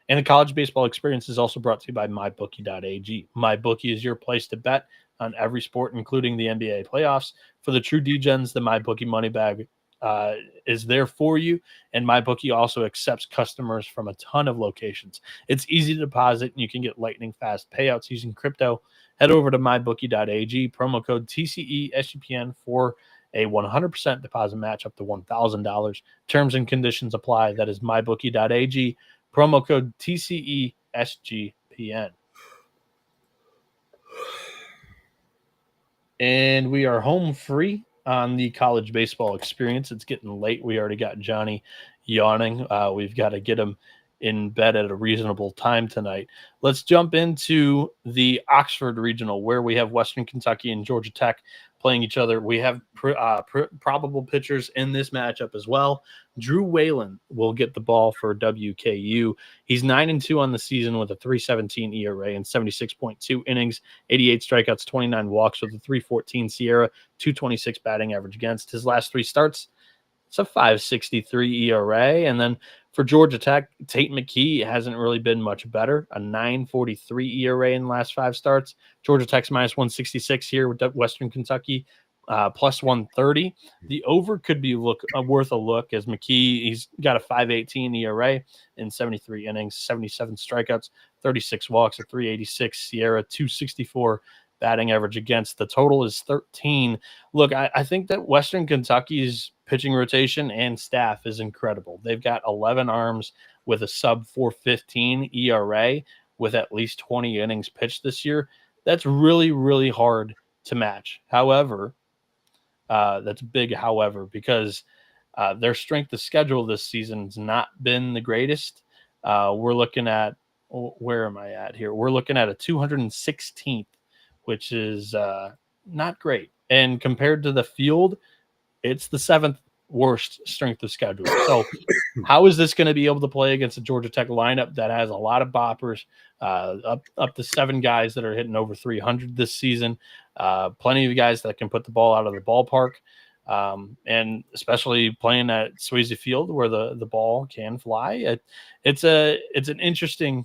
And the college baseball experience is also brought to you by MyBookie.ag. MyBookie is your place to bet on every sport, including the NBA playoffs. For the true degens, the MyBookie money bag is there for you. And MyBookie also accepts customers from a ton of locations. It's easy to deposit, and you can get lightning fast payouts using crypto. Head over to MyBookie.ag, promo code TCESGPN for a 100% deposit match up to $1,000. Terms and conditions apply. That is MyBookie.ag. Promo code TCESGPN. And we are home free on the college baseball experience. It's getting late. We already got Johnny yawning. We've got to get him in bed at a reasonable time tonight. Let's jump into the Oxford Regional, where we have Western Kentucky and Georgia Tech playing each other. We have probable pitchers in this matchup as well. Drew Whalen will get the ball for WKU. He's 9-2 on the season with a 3.17 ERA and 76.2 innings, 88 strikeouts, 29 walks with a 3.14 Sierra, 2.26 batting average against. His last 3 starts, it's a 5.63 ERA. And then for Georgia Tech, Tate McKee hasn't really been much better, a 9.43 ERA in the last 5 starts. Georgia Tech's minus 166 here with Western Kentucky, plus 130. The over could be worth a look as McKee, he's got a 5.18 ERA in 73 innings, 77 strikeouts, 36 walks, a 3.86 Sierra, 2.64 batting average against. The total is 13. Look, I think that Western Kentucky's pitching rotation and staff is incredible. They've got 11 arms with a sub 4.15 ERA with at least 20 innings pitched this year. That's really, really hard to match. However, that's a big however, because their strength of schedule this season has not been the greatest. We're looking at, where am I at here? We're looking at a 216th, which is not great. And compared to the field, it's the 7th worst strength of schedule. So how is this going to be able to play against a Georgia Tech lineup that has a lot of boppers, up to 7 guys that are hitting over 300 this season, plenty of guys that can put the ball out of the ballpark, and especially playing at Swayze Field where the ball can fly. It's an interesting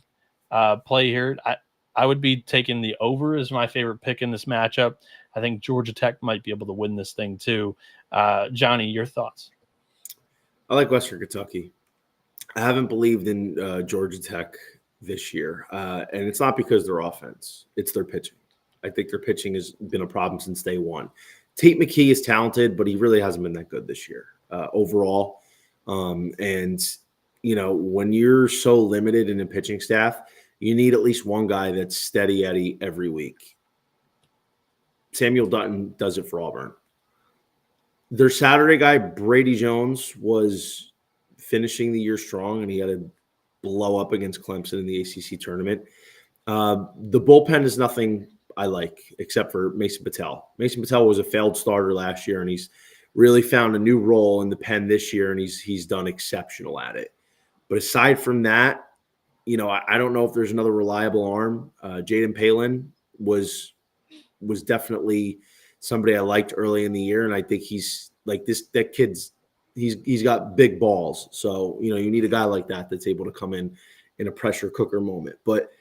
play here. I would be taking the over as my favorite pick in this matchup. I think Georgia Tech might be able to win this thing too. Johnny, your thoughts? I like Western Kentucky. I haven't believed in Georgia Tech this year, and it's not because of their offense. It's their pitching. I think their pitching has been a problem since day one. Tate McKee is talented, but he really hasn't been that good this year overall. And, you know, when you're so limited in a pitching staff, you need at least one guy that's steady Eddie every week. Samuel Dutton does it for Auburn. Their Saturday guy, Brady Jones, was finishing the year strong, and he had a blow up against Clemson in the ACC tournament. The bullpen is nothing I like, except for Mason Patel. Mason Patel was a failed starter last year, and he's really found a new role in the pen this year, and he's done exceptional at it. But aside from that, you know, I don't know if there's another reliable arm. Jaden Palin was definitely somebody I liked early in the year, and I think he's like that kid's he's got big balls. So, you know, you need a guy like that that's able to come in a pressure cooker moment. But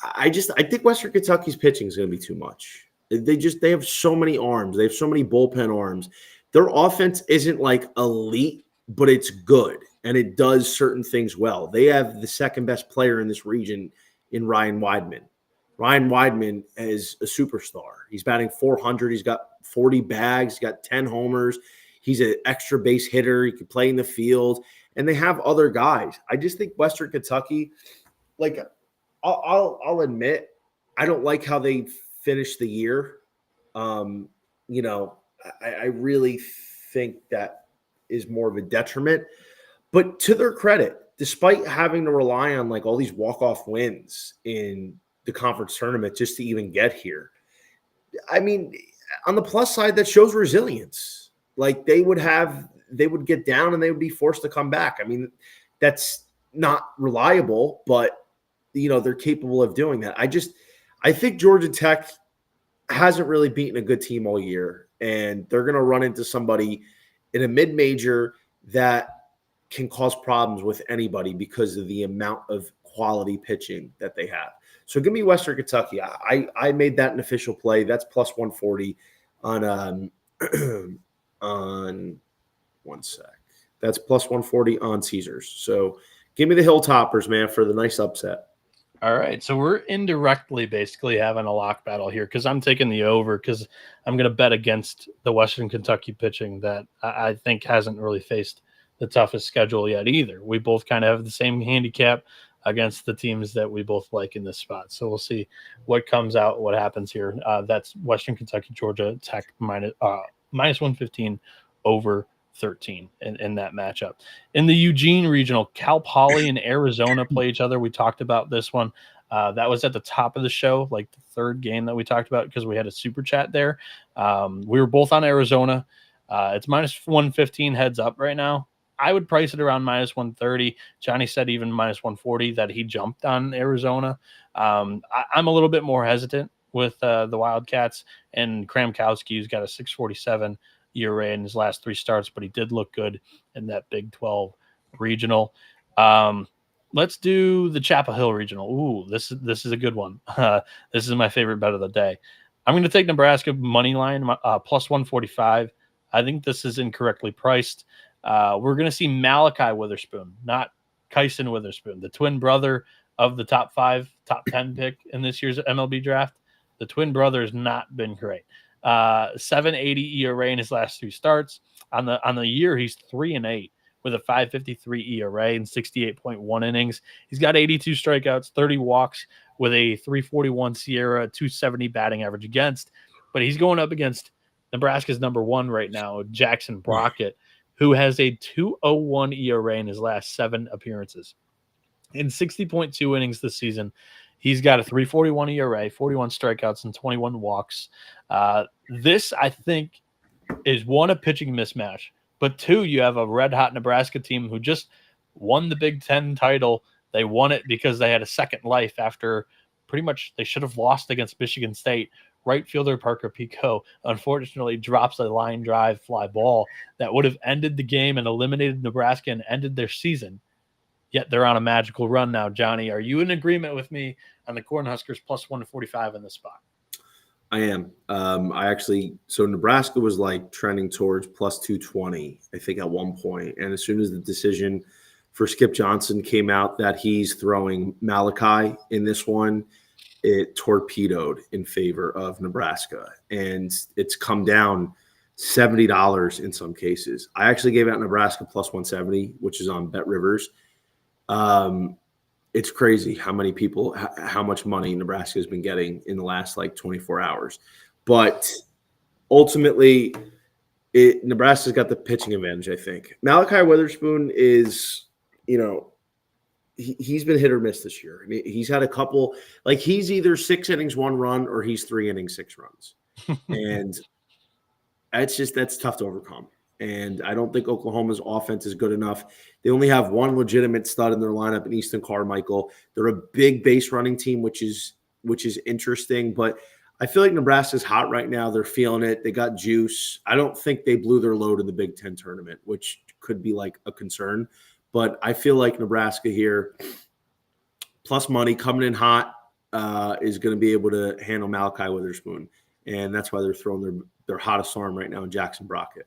I think Western Kentucky's pitching is going to be too much. They have so many arms. They have so many bullpen arms. Their offense isn't like elite, but it's good and it does certain things well. They have the second best player in this region in Ryan Weidman. Ryan Weidman is a superstar. He's batting 400. He's got 40 bags. He's got 10 homers. He's an extra base hitter. He can play in the field. And they have other guys. I just think Western Kentucky, like I'll admit, I don't like how they finished the year. I really think that is more of a detriment. But to their credit, despite having to rely on like all these walk-off wins in the conference tournament just to even get here, I mean, on the plus side, that shows resilience. Like they would get down and they would be forced to come back. I mean, that's not reliable, but they're capable of doing that. I think Georgia Tech hasn't really beaten a good team all year, and they're going to run into somebody in a mid-major that can cause problems with anybody because of the amount of quality pitching that they have. So give me Western Kentucky. I made that an official play. That's plus 140 on on one sec. That's plus 140 on Caesars. So give me the Hilltoppers, man, for the nice upset. All right, so we're indirectly basically having a lock battle here because I'm taking the over because I'm going to bet against the Western Kentucky pitching that I think hasn't really faced the toughest schedule yet either. We both kind of have the same handicap against the teams that we both like in this spot. So we'll see what comes out, what happens here. That's Western Kentucky, Georgia Tech minus 115 over 13 in that matchup. In the Eugene Regional, Cal Poly and Arizona play each other. We talked about this one. That was at the top of the show, like the third game that we talked about because we had a super chat there. We were both on Arizona. It's minus 115 heads up right now. I would price it around minus 130. Johnny said even minus 140 that he jumped on Arizona. I'm a little bit more hesitant with the Wildcats, and Kramkowski's got a 647 ERA in his last three starts, but he did look good in that Big 12 regional. Let's do the Chapel Hill regional. Ooh, this is a good one. This is my favorite bet of the day. I'm going to take Nebraska money line plus 145. I think this is incorrectly priced. We're going to see Malachi Witherspoon, not Kyson Witherspoon, the twin brother of the top 10 pick in this year's MLB draft. The twin brother has not been great. 7.80 ERA in his last three starts. On the year, he's 3-8 with a 5.53 ERA and 68.1 innings. He's got 82 strikeouts, 30 walks with a 3.41 Sierra, 2.70 batting average against. But he's going up against Nebraska's number one right now, Jackson Brockett, who has a 2.01 ERA in his last 7 appearances. In 60.2 innings this season, he's got a 3.41 ERA, 41 strikeouts, and 21 walks. This, I think, is one, a pitching mismatch, but two, you have a red-hot Nebraska team who just won the Big Ten title. They won it because they had a second life after pretty much they should have lost against Michigan State. Right fielder Parker Pico, unfortunately, drops a line drive fly ball that would have ended the game and eliminated Nebraska and ended their season. Yet they're on a magical run now. Johnny, are you in agreement with me on the Cornhuskers plus 145 in this spot? I am. So Nebraska was like trending towards plus 220, I think, at one point. And as soon as the decision for Skip Johnson came out that he's throwing Malachi in this one, it torpedoed in favor of Nebraska. And it's come down $70 in some cases. I actually gave out Nebraska plus 170, which is on Bet Rivers. It's crazy how much money Nebraska has been getting in the last like 24 hours. But ultimately, Nebraska's got the pitching advantage, I think. Malachi Witherspoon is, he's been hit or miss this year. I mean, he's had a couple, like he's either 6 innings, 1 run, or he's 3 innings, 6 runs. And that's tough to overcome. And I don't think Oklahoma's offense is good enough. They only have one legitimate stud in their lineup in Easton Carmichael. They're a big base running team, which is interesting. But I feel like Nebraska's hot right now. They're feeling it. They got juice. I don't think they blew their load in the Big Ten tournament, which could be like a concern. But I feel like Nebraska here, plus money, coming in hot. is going to be able to handle Malachi Witherspoon, and that's why they're throwing their hottest arm right now in Jackson Brockett.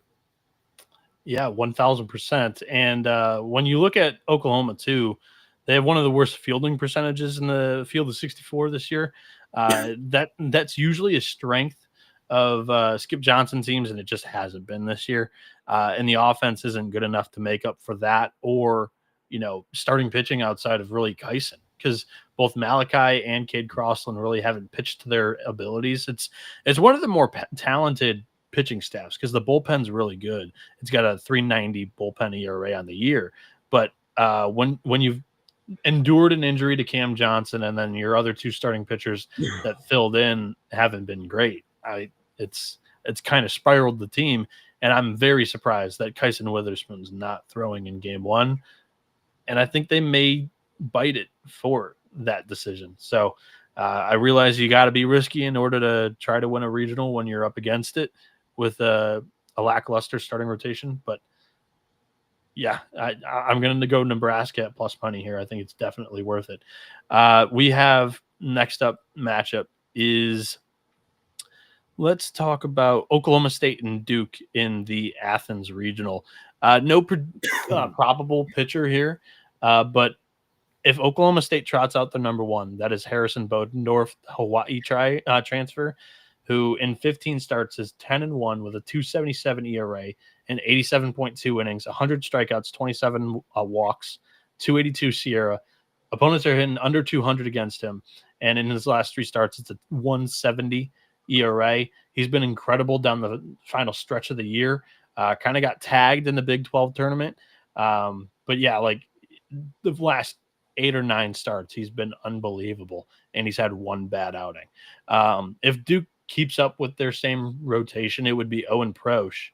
Yeah, 1,000%. And when you look at Oklahoma too, they have one of the worst fielding percentages in the field of 64 this year. That's usually a strength of Skip Johnson teams, and it just hasn't been this year. And the offense isn't good enough to make up for that, or starting pitching outside of really Kyson, because both Malachi and Cade Crossland really haven't pitched to their abilities. It's one of the more talented pitching staffs because the bullpen's really good. It's got a 3.90 bullpen ERA on the year, but when you've endured an injury to Cam Johnson and then your other two starting pitchers that filled in haven't been great, it's kind of spiraled the team. And I'm very surprised that Kyson Witherspoon's not throwing in game one. And I think they may bite it for that decision. So I realize you got to be risky in order to try to win a regional when you're up against it with a lackluster starting rotation. But yeah, I'm going to go Nebraska at plus money here. I think it's definitely worth it. We have next up matchup is, let's talk about Oklahoma State and Duke in the Athens regional. No probable pitcher here, but if Oklahoma State trots out the number one, that is Harrison Bodendorf, Hawaii transfer, who in 15 starts is 10-1 with a 2.77 ERA and 87.2 innings, 100 strikeouts, 27 walks, 282 Sierra. Opponents are hitting under 200 against him, and in his last 3 starts, it's a 1.70 ERA. He's been incredible down the final stretch of the year. Kind of got tagged in the Big 12 tournament, but yeah, like the last 8 or 9 starts, he's been unbelievable, and he's had 1 bad outing. If Duke keeps up with their same rotation, it would be Owen Prosch,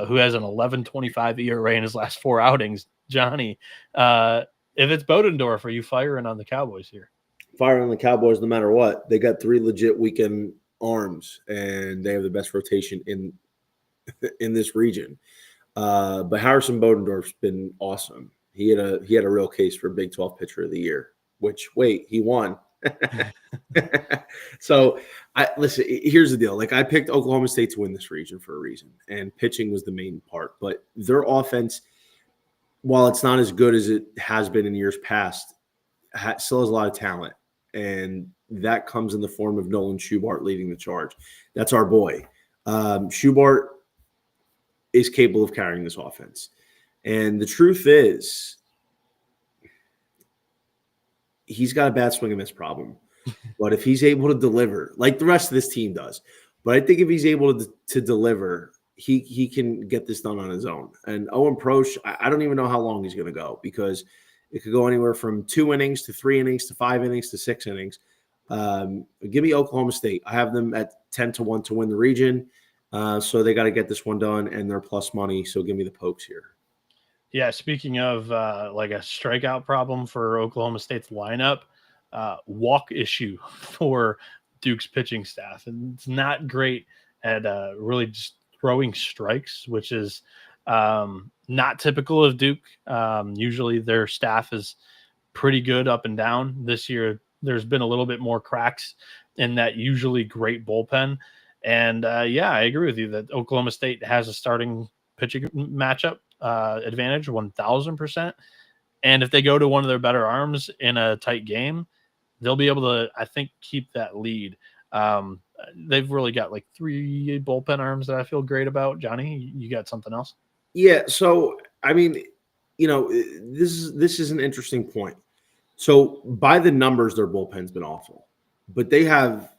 who has an 11.25 ERA in his last 4 outings. Johnny, if it's Bodendorf, are you firing on the Cowboys here? Firing on the Cowboys no matter what. They got 3 legit weekend arms, and they have the best rotation in this region. But Harrison Bodendorf's been awesome. He had a real case for Big 12 Pitcher of the Year, which, he won. So, listen, here's the deal. Like, I picked Oklahoma State to win this region for a reason, and pitching was the main part. But their offense, while it's not as good as it has been in years past, still has a lot of talent, and that comes in the form of Nolan Schubart leading the charge. That's our boy. Schubart is capable of carrying this offense. And the truth is, he's got a bad swing and miss problem. But if he's able to deliver, like the rest of this team does, but I think if he's able to deliver, he can get this done on his own. And Owen Prosch, I don't even know how long he's going to go, because it could go anywhere from 2 innings to 3 innings to 5 innings to 6 innings. Give me Oklahoma State. I have them at 10-1 to win the region. So they got to get this one done, and they're plus money. So give me the Pokes here. Yeah, speaking of like a strikeout problem for Oklahoma State's lineup, walk issue for Duke's pitching staff. And it's not great at really just throwing strikes, which is not typical of Duke. Usually their staff is pretty good up and down. This year, there's been a little bit more cracks in that usually great bullpen. And yeah, I agree with you that Oklahoma State has a starting pitching matchup advantage 1,000%. And if they go to one of their better arms in a tight game, they'll be able to, I think, keep that lead. They've really got like 3 bullpen arms that I feel great about. Johnny, you got something else? Yeah. So, I mean, this is an interesting point. So by the numbers, their bullpen's been awful, but they have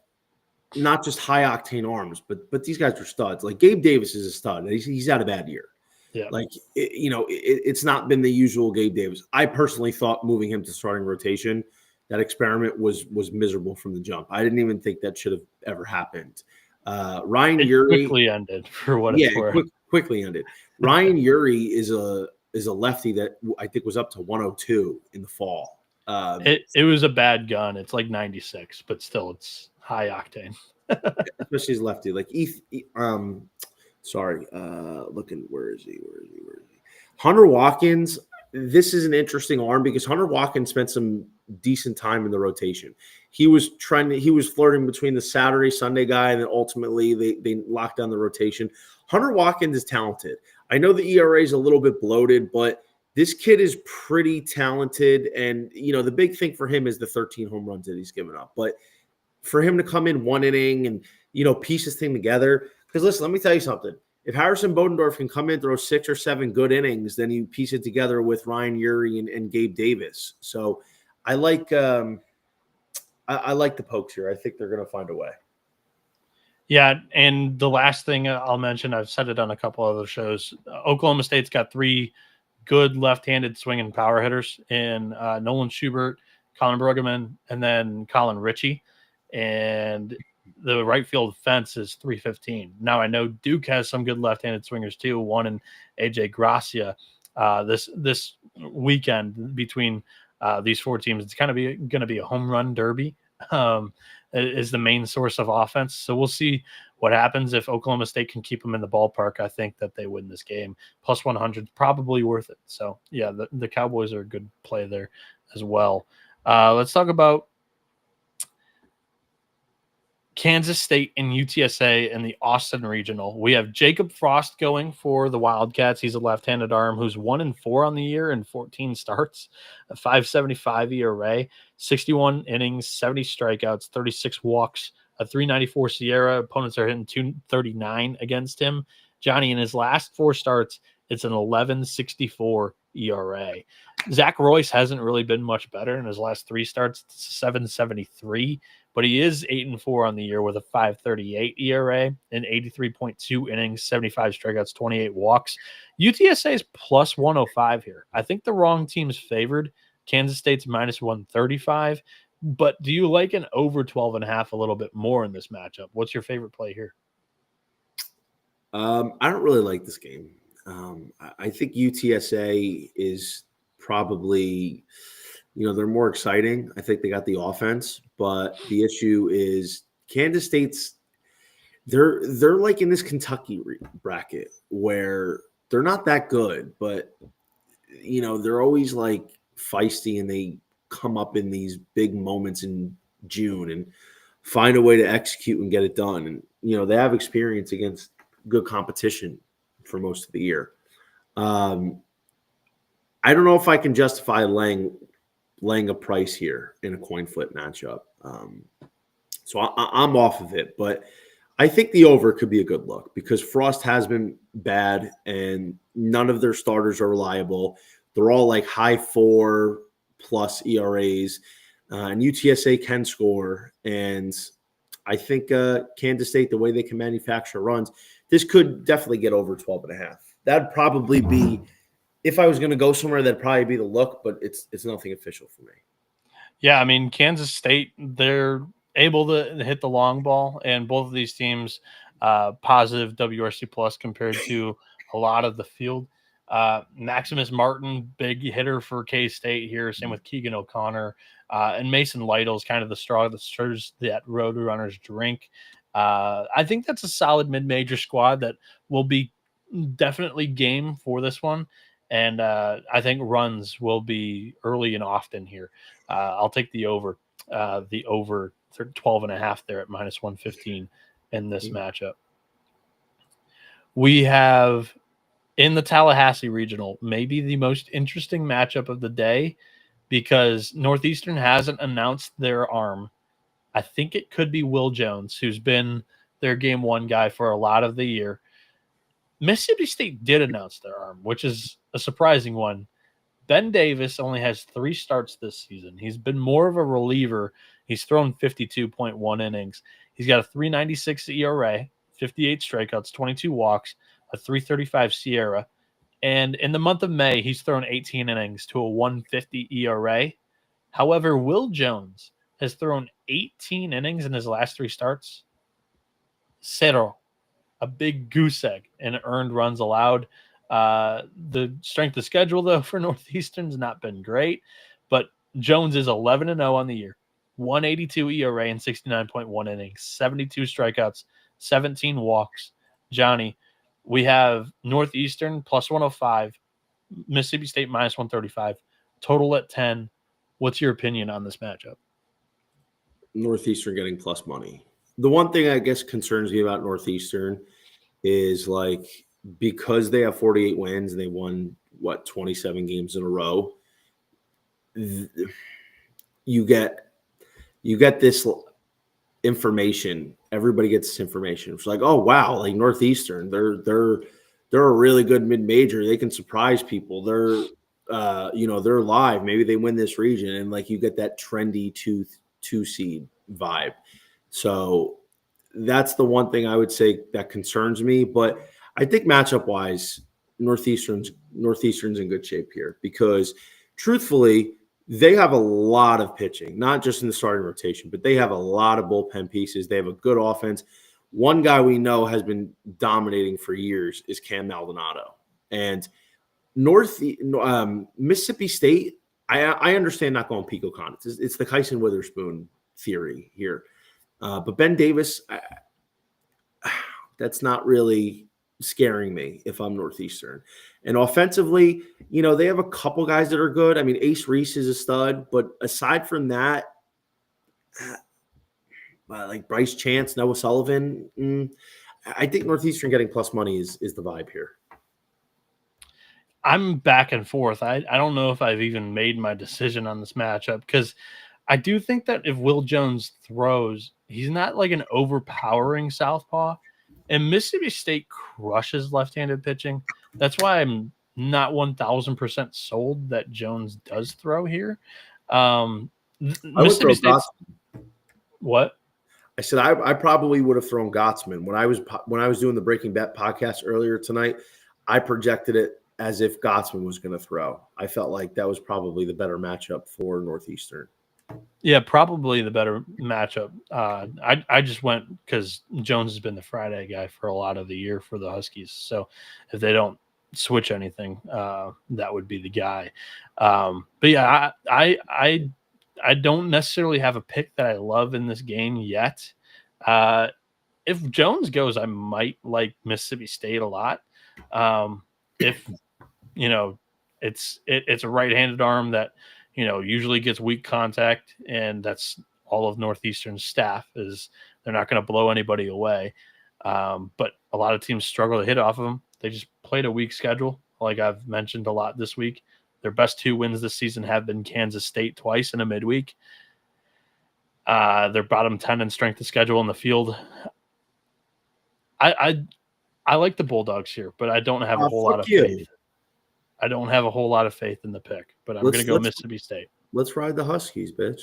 not just high octane arms, but these guys are studs. Like Gabe Davis is a stud. He's had a bad year. Yeah. Like, it's not been the usual Gabe Davis. I personally thought moving him to starting rotation, that experiment was miserable from the jump. I didn't even think that should have ever happened. Ryan Urey quickly ended for what it's worth. Quickly ended. Ryan Urey is a lefty that I think was up to 102 in the fall. It was a bad gun. It's like 96, but still it's high octane. Especially as lefty. Like looking, where is he? Hunter Watkins, this is an interesting arm because Hunter Watkins spent some decent time in the rotation. He was flirting between the Saturday, Sunday guy, and then ultimately they locked down the rotation. Hunter Watkins is talented. I know the ERA is a little bit bloated, but this kid is pretty talented. And, the big thing for him is the 13 home runs that he's given up. But for him to come in one inning and, piece this thing together, because listen, let me tell you something. If Harrison Bodendorf can come in, throw 6 or 7 good innings, then you piece it together with Ryan Urey and Gabe Davis. So I like the Pokes here. I think they're going to find a way. Yeah, and the last thing I'll mention, I've said it on a couple other shows, Oklahoma State's got 3 good left-handed swinging power hitters in Nolan Schubert, Colin Brueggemann, and then Colin Ritchie. And the right field fence is 315. Now, I know Duke has some good left-handed swingers too, one in AJ Gracia. This weekend between these 4 teams, it's kind of going to be a home run derby. Is the main source of offense. So we'll see what happens if Oklahoma State can keep them in the ballpark. I think that they win this game. Plus 100, probably worth it. So, yeah, the Cowboys are a good play there as well. Let's talk about Kansas State and UTSA in the Austin Regional. We have Jacob Frost going for the Wildcats. He's a left-handed arm who's 1-4 on the year in 14 starts, a 5.75 ERA, 61 innings, 70 strikeouts, 36 walks, a 3.94 Sierra. Opponents are hitting 239 against him. Johnny, in his last 4 starts, it's an 11.64 ERA. Zach Royce hasn't really been much better in his last 3 starts. It's 7.73. But he is 8-4 on the year with a 5.38 ERA and 83.2 innings, 75 strikeouts, 28 walks. UTSA is plus 105 here. I think the wrong team's favored. Kansas State's minus 135. But do you like an over 12.5 a little bit more in this matchup? What's your favorite play here? I don't really like this game. I think UTSA is probably, they're more exciting. I think they got the offense, but the issue is Kansas State's they're like in this Kentucky bracket where they're not that good, but they're always like feisty and they come up in these big moments in June and find a way to execute and get it done. And they have experience against good competition for most of the year. I don't know if I can justify laying a price here in a coin flip matchup. So I'm off of it, but I think the over could be a good look because Frost has been bad and none of their starters are reliable. They're all like high 4+ ERAs, and UTSA can score. And I think Kansas State, the way they can manufacture runs, this could definitely get over 12.5. That'd probably be, if I was going to go somewhere, that'd probably be the look, but it's nothing official for me. Yeah, I mean, Kansas State, they're able to hit the long ball, and both of these teams positive WRC plus compared to a lot of the field. Maximus Martin, big hitter for K-State here. Same with Keegan O'Connor. And Mason Lytle is kind of the straw that stirs that road runners drink. I think that's a solid mid-major squad that will be definitely game for this one. And I think runs will be early and often here. I'll take the over 12.5 there at minus 115 in this matchup. We have in the Tallahassee Regional, maybe the most interesting matchup of the day because Northeastern hasn't announced their arm. I think it could be Will Jones, who's been their game 1 guy for a lot of the year. Mississippi State did announce their arm, which is a surprising one. Ben Davis only has 3 starts this season. He's been more of a reliever. He's thrown 52.1 innings. He's got a 3.96 ERA, 58 strikeouts, 22 walks, a 3.35 Sierra. And in the month of May, he's thrown 18 innings to a 1.50 ERA. However, Will Jones has thrown 18 innings in his last 3 starts. Zero. A big goose egg in earned runs allowed. The strength of schedule, though, for Northeastern's not been great, but Jones is 11-0 on the year, 182 ERA and 69.1 innings, 72 strikeouts, 17 walks. Johnny, we have Northeastern plus 105 Mississippi State minus 135, total at 10. What's your opinion on this matchup? Northeastern getting plus money. The one thing I guess concerns me about Northeastern is like because they have 48 wins and they won 27 games in a row. You get this information. Everybody gets this information. It's like, oh wow, like Northeastern, they're a really good mid-major. They can surprise people. They're they're live. Maybe they win this region, and like you get that trendy two seed vibe. So that's the one thing I would say that concerns me. But I think matchup wise, Northeastern's in good shape here because truthfully, they have a lot of pitching, not just in the starting rotation, but they have a lot of bullpen pieces. They have a good offense. One guy we know has been dominating for years is Cam Maldonado. And Mississippi State, I understand not going Pico Con. It's the Kyson Witherspoon theory here. But Ben Davis, that's not really scaring me if I'm Northeastern. And offensively, they have a couple guys that are good. I mean, Ace Reese is a stud, but aside from that, like Bryce Chance, Noah Sullivan, I think Northeastern getting plus money is the vibe here. I'm back and forth. I don't know if I've even made my decision on this matchup because I do think that if Will Jones throws, he's not like an overpowering southpaw. And Mississippi State crushes left-handed pitching. That's why I'm not 1,000% sold that Jones does throw here. Mississippi State. What? I said I probably would have thrown Gottsman when I was doing the Breaking Bet podcast earlier tonight. I projected it as if Gottsman was going to throw. I felt like that was probably the better matchup for Northeastern. Yeah, probably the better matchup. I just went because Jones has been the Friday guy for a lot of the year for the Huskies. So if they don't switch anything, that would be the guy. But yeah, I don't necessarily have a pick that I love in this game yet. If Jones goes, I might like Mississippi State a lot. If it's a right-handed arm that usually gets weak contact, and that's all of Northeastern's staff is they're not going to blow anybody away. But a lot of teams struggle to hit off of them. They just played a weak schedule, like I've mentioned a lot this week. Their best 2 wins this season have been Kansas State twice in a midweek. They're bottom 10 in strength of schedule in the field. I like the Bulldogs here, but I don't have a whole lot of faith. I don't have a whole lot of faith in the pick, but I'm going to go Mississippi State. Let's ride the Huskies, bitch.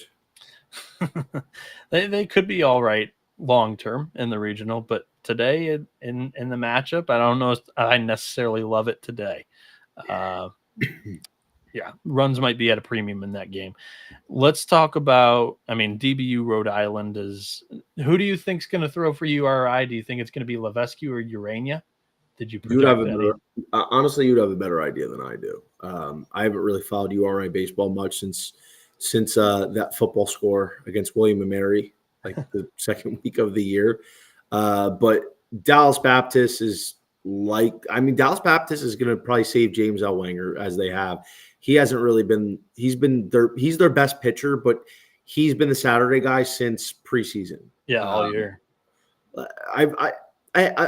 They could be all right long term in the regional, but today in the matchup, I don't know if I necessarily love it today. Yeah, runs might be at a premium in that game. Let's talk about, DBU Rhode Island is – who do you think is going to throw for URI? Do you think it's going to be Levesque or Urania? Did you project honestly, you'd have a better idea than I do. I haven't really followed URI baseball much since that football score against William and Mary, like the second week of the year. But Dallas Baptist is Dallas Baptist is going to probably save James Ellwanger as they have. He hasn't really been – he's their best pitcher, but he's been the Saturday guy since preseason. Yeah, all year.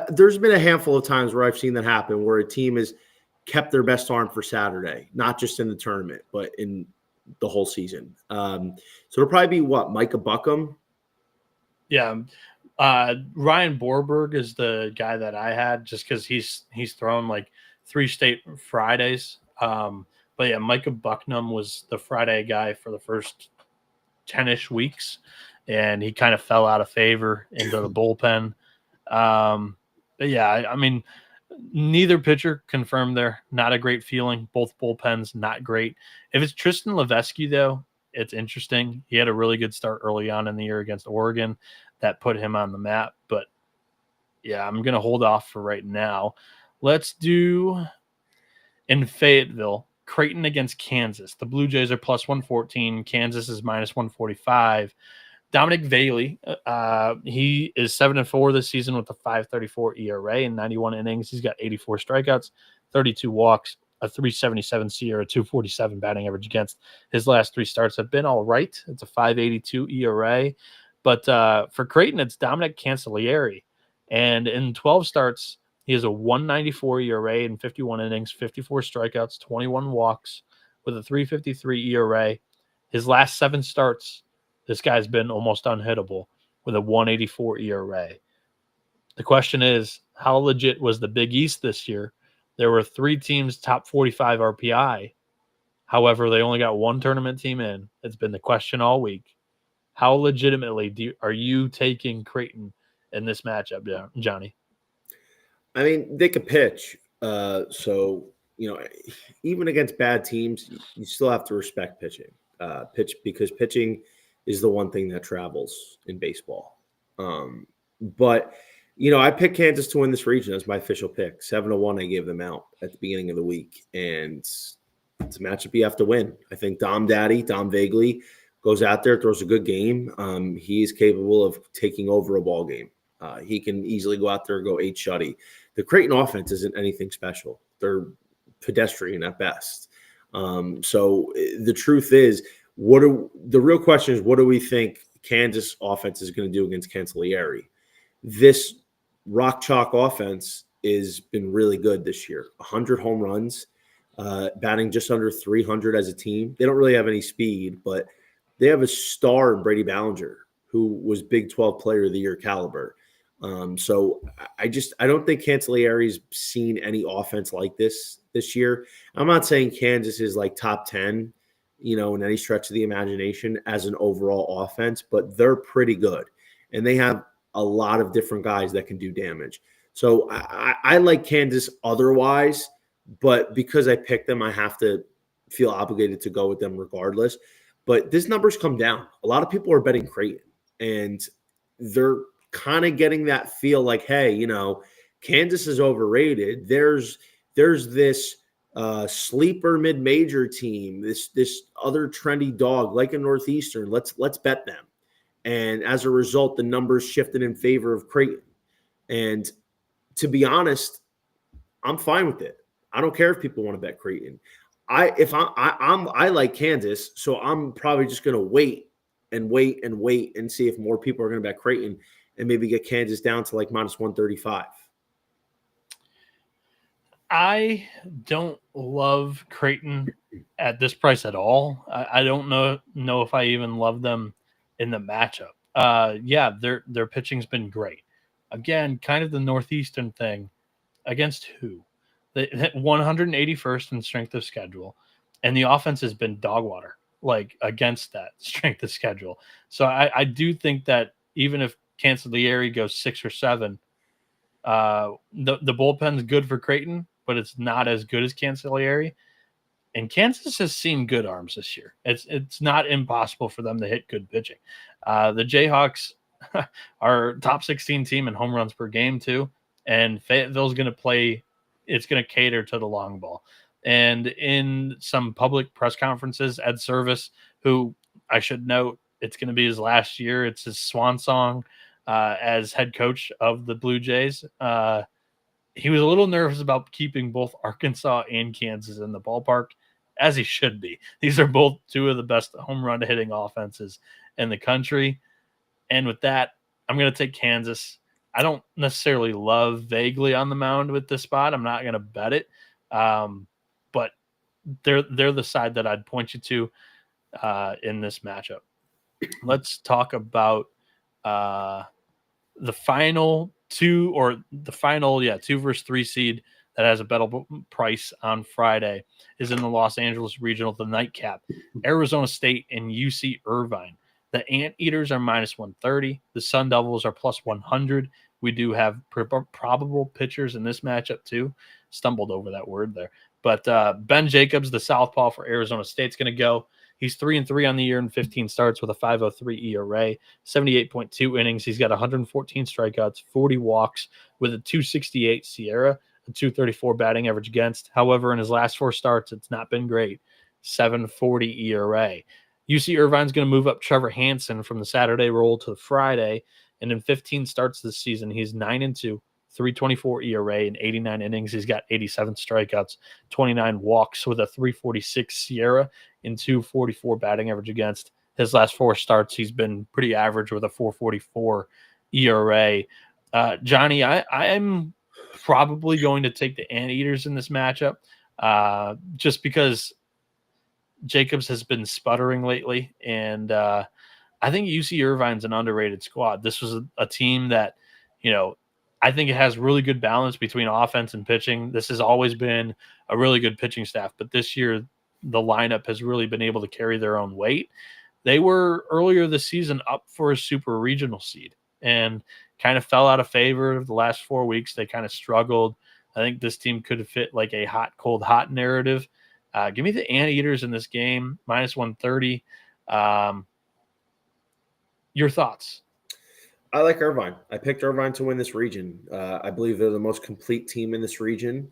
There's been a handful of times where I've seen that happen where a team has kept their best arm for Saturday, not just in the tournament, but in the whole season. So it'll probably be Micah Buckham? Yeah. Ryan Borberg is the guy that I had just because he's thrown like 3 state Fridays. But yeah, Micah Bucknam was the Friday guy for the first 10-ish weeks, and he kind of fell out of favor into the bullpen. But yeah, neither pitcher confirmed there. Not a great feeling. Both bullpens, not great. If it's Tristan Levesque, though, it's interesting. He had a really good start early on in the year against Oregon. That put him on the map. But yeah, I'm going to hold off for right now. Let's do in Fayetteville, Creighton against Kansas. The Blue Jays are plus 114. Kansas is minus 145. Dominic Valey, he is 7-4 this season with a 5.34 ERA and 91 innings. He's got 84 strikeouts, 32 walks. a 377 SIERA, 247 batting average against. His last 3 starts have been all right. It's a 5.82 ERA. But for Creighton, it's Dominic Cancellieri. And in 12 starts, he has a 194 ERA in 51 innings, 54 strikeouts, 21 walks with a 353 ERA. His last 7 starts, this guy's been almost unhittable with a 184 ERA. The question is, how legit was the Big East this year? There were 3 teams top 45 RPI. However, they only got 1 tournament team in. It's been the question all week. How legitimately are you taking Creighton in this matchup, Johnny? I mean, they could pitch. So, even against bad teams, you still have to respect pitching. Because pitching is the one thing that travels in baseball. But I picked Kansas to win this region. That's my official pick. 7-1, I gave them out at the beginning of the week. And it's a matchup you have to win. I think Dom Vagley, goes out there, throws a good game. He is capable of taking over a ball game. He can easily go out there and go 8 shutty. The Creighton offense isn't anything special. They're pedestrian at best. So the truth is, the real question is, what do we think Kansas offense is going to do against Cancellieri? This rock chalk offense has been really good this year. 100 home runs, batting just under 300 as a team. They don't really have any speed, but they have a star in Brady Ballinger, who was Big 12 Player of the Year caliber. So I don't think Cancellieri's seen any offense like this year. I'm not saying Kansas is like top 10, in any stretch of the imagination as an overall offense, but they're pretty good. And they have a lot of different guys that can do damage. So I like Kansas otherwise, but because I picked them, I have to feel obligated to go with them regardless. But this number's come down. A lot of people are betting Creighton, and they're kind of getting that feel like, hey, Kansas is overrated. There's this sleeper mid-major team, this other trendy dog like a Northeastern. Let's bet them. And as a result, the numbers shifted in favor of Creighton. And to be honest, I'm fine with it. I don't care if people want to bet Creighton. I like Kansas, so I'm probably just going to wait and see if more people are going to bet Creighton and maybe get Kansas down to like minus 135. I don't love Creighton at this price at all. I don't know if I even love them in the matchup. Yeah, their pitching's been great. Again, kind of the Northeastern thing. Against who? The 181st in strength of schedule, and the offense has been dog water, like against that strength of schedule. So I do think that even if Cancellieri goes 6 or 7, the bullpen's good for Creighton, but it's not as good as Cancellieri. And Kansas has seen good arms this year. It's not impossible for them to hit good pitching. The Jayhawks are top 16 team in home runs per game too, and Fayetteville's going to play. It's going to cater to the long ball. And in some public press conferences, Ed Service, who I should note, it's going to be his last year. It's his swan song as head coach of the Blue Jays. He was a little nervous about keeping both Arkansas and Kansas in the ballpark, as he should be. These are both 2 of the best home run hitting offenses in the country. And with that, I'm going to take Kansas. I don't necessarily love Vaguely on the mound with this spot. I'm not going to bet it. But they're the side that I'd point you to in this matchup. Let's talk about the final 2 versus 3 seed that has a bettable price on Friday is in the Los Angeles Regional, the nightcap. Arizona State and UC Irvine. The Anteaters are minus 130. The Sun Devils are plus 100. We do have probable pitchers in this matchup too. Stumbled over that word there. But Ben Jacobs, the southpaw for Arizona State's going to go. He's 3-3 on the year in 15 starts with a 5.03 ERA, 78.2 innings. He's got 114 strikeouts, 40 walks with a 268 SIERA, a 234 batting average against. However, in his last 4 starts, it's not been great. 7.40 ERA. UC Irvine's going to move up Trevor Hansen from the Saturday role to the Friday. And in 15 starts this season, he's 9-2, 3.24 ERA in 89 innings. He's got 87 strikeouts, 29 walks with a 3.46 SIERA and 2.44 batting average against. His last 4 starts, he's been pretty average with a 4.44 ERA. Johnny, I'm probably going to take the Anteaters in this matchup just because Jacobs has been sputtering lately. And I think UC Irvine's an underrated squad. This was a team that, I think it has really good balance between offense and pitching. This has always been a really good pitching staff, but this year the lineup has really been able to carry their own weight. They were earlier this season up for a super regional seed and kind of fell out of favor the last 4 weeks. They kind of struggled. I think this team could have fit like a hot, cold, hot narrative. Give me the Anteaters in this game, minus 130. Your thoughts? I like Irvine. I picked Irvine to win this region. I believe they're the most complete team in this region.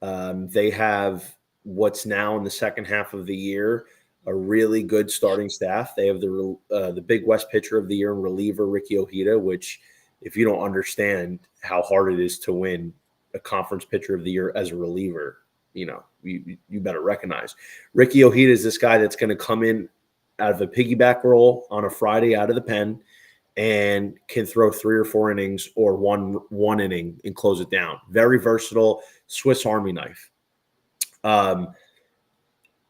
They have what's now in the second half of the year a really good starting staff. They have the Big West pitcher of the year and reliever Ricky Ojeda, which if you don't understand how hard it is to win a conference pitcher of the year as a reliever, you better recognize. Ricky Ojeda is this guy that's going to come in out of a piggyback role on a Friday out of the pen and can throw 3 or 4 innings or one inning and close it down. Very versatile, Swiss Army knife.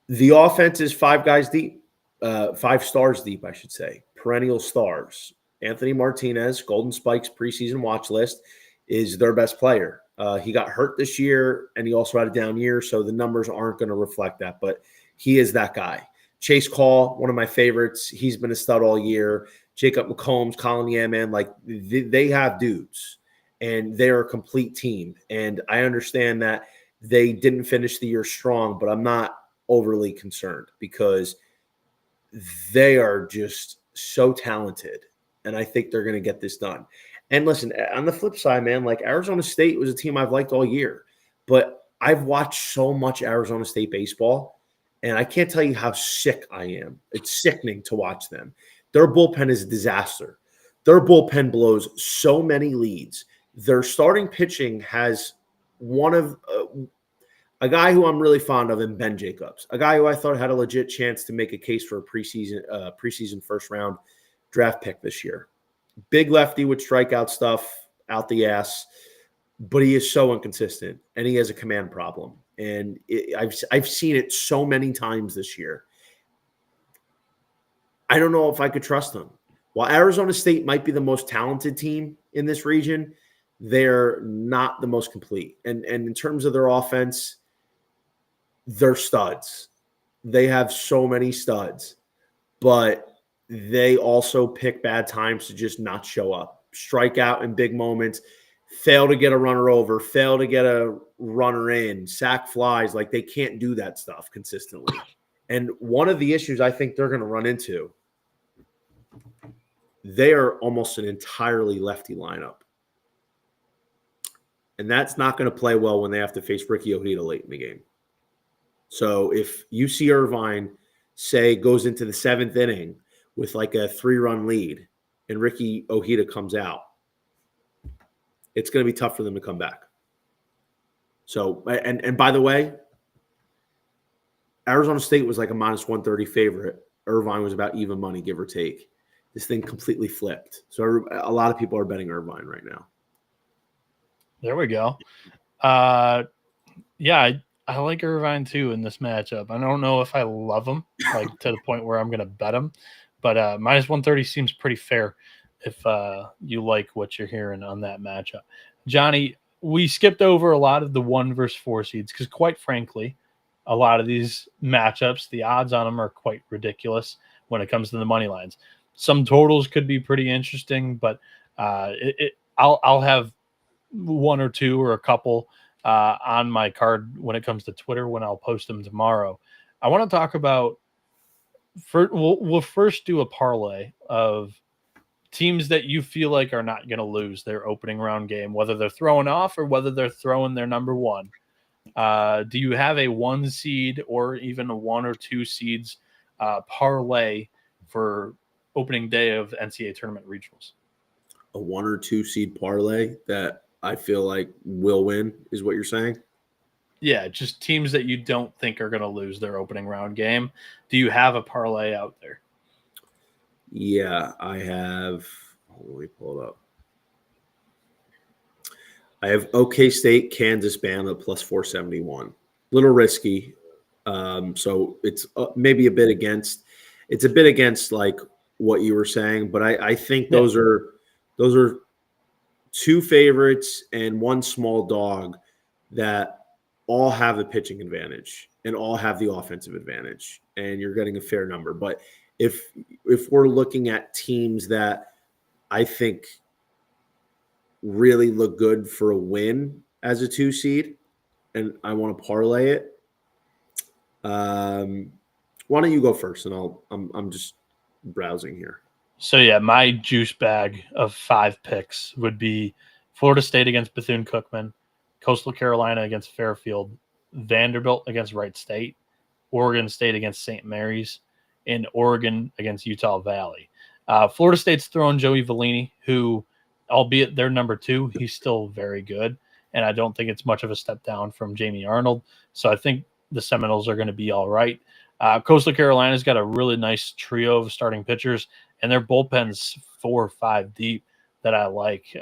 The offense is 5 guys deep, 5 stars deep, I should say, perennial stars. Anthony Martinez, Golden Spikes preseason watch list, is their best player. He got hurt this year, and he also had a down year, so the numbers aren't going to reflect that, but he is that guy. Chase Call, one of my favorites. He's been a stud all year. Jacob McCombs, Colin Yaman, they have dudes, and they're a complete team. And I understand that they didn't finish the year strong, but I'm not overly concerned because they are just so talented, and I think they're going to get this done. And listen, on the flip side, man, Arizona State was a team I've liked all year, but I've watched so much Arizona State baseball, and I can't tell you how sick I am. It's sickening to watch them. Their bullpen is a disaster. Their bullpen blows so many leads. Their starting pitching has one of a guy who I'm really fond of in Ben Jacobs, a guy who I thought had a legit chance to make a case for a preseason first round draft pick this year. Big lefty with strikeout stuff out the ass, but he is so inconsistent, and he has a command problem. And I've seen it so many times this year. I don't know if I could trust them. While Arizona State might be the most talented team in this region, they're not the most complete. And in terms of their offense, they're studs. They have so many studs, but they also pick bad times to just not show up, strike out in big moments, fail to get a runner over, fail to get a runner in, sack flies. They can't do that stuff consistently. And one of the issues I think they're going to run into, they are almost an entirely lefty lineup. And that's not going to play well when they have to face Ricky Ojeda late in the game. So if UC Irvine, say, goes into the 7th inning with a 3-run lead and Ricky Ojeda comes out, it's going to be tough for them to come back. So, and by the way, Arizona State was a minus 130 favorite. Irvine was about even money, give or take. This thing completely flipped. So a lot of people are betting Irvine right now. There we go. Yeah, I like Irvine too in this matchup. I don't know if I love them to the point where I'm going to bet them, but minus 130 seems pretty fair if you like what you're hearing on that matchup. Johnny, we skipped over a lot of the 1 versus 4 seeds because, quite frankly, a lot of these matchups, the odds on them are quite ridiculous when it comes to the money lines. Some totals could be pretty interesting, but I'll have 1 or 2 or a couple on my card when it comes to Twitter when I'll post them tomorrow. I want to talk about we'll first do a parlay of teams that you feel like are not going to lose their opening round game, whether they're throwing off or whether they're throwing their number 1. Do you have a 1 seed or even a 1 or 2 seeds parlay for opening day of NCAA tournament regionals? A 1 or 2 seed parlay that I feel like will win, is what you're saying? Yeah, just teams that you don't think are going to lose their opening round game. Do you have a parlay out there? Yeah, I have. Let me pull it up. I have OK State, Kansas, Bama plus 471. Little risky. So it's maybe a bit against. It's a bit against like what you were saying, but I think Yeah. those are two favorites and one small dog that all have the pitching advantage and all have the offensive advantage, and you're getting a fair number. But if we're looking at teams that I think really look good for a win as a 2 seed, and I want to parlay it. Why don't you go first, and I'm just browsing here. So yeah, my juice bag of 5 picks would be Florida State against Bethune-Cookman, Coastal Carolina against Fairfield, Vanderbilt against Wright State, Oregon State against St. Mary's, and Oregon against Utah Valley. Florida State's throwing Joey Vellini, who, albeit they're number 2, he's still very good, and I don't think it's much of a step down from Jamie Arnold. So I think the Seminoles are going to be all right. Coastal Carolina's got a really nice trio of starting pitchers, and their bullpen's 4 or 5 deep that I like.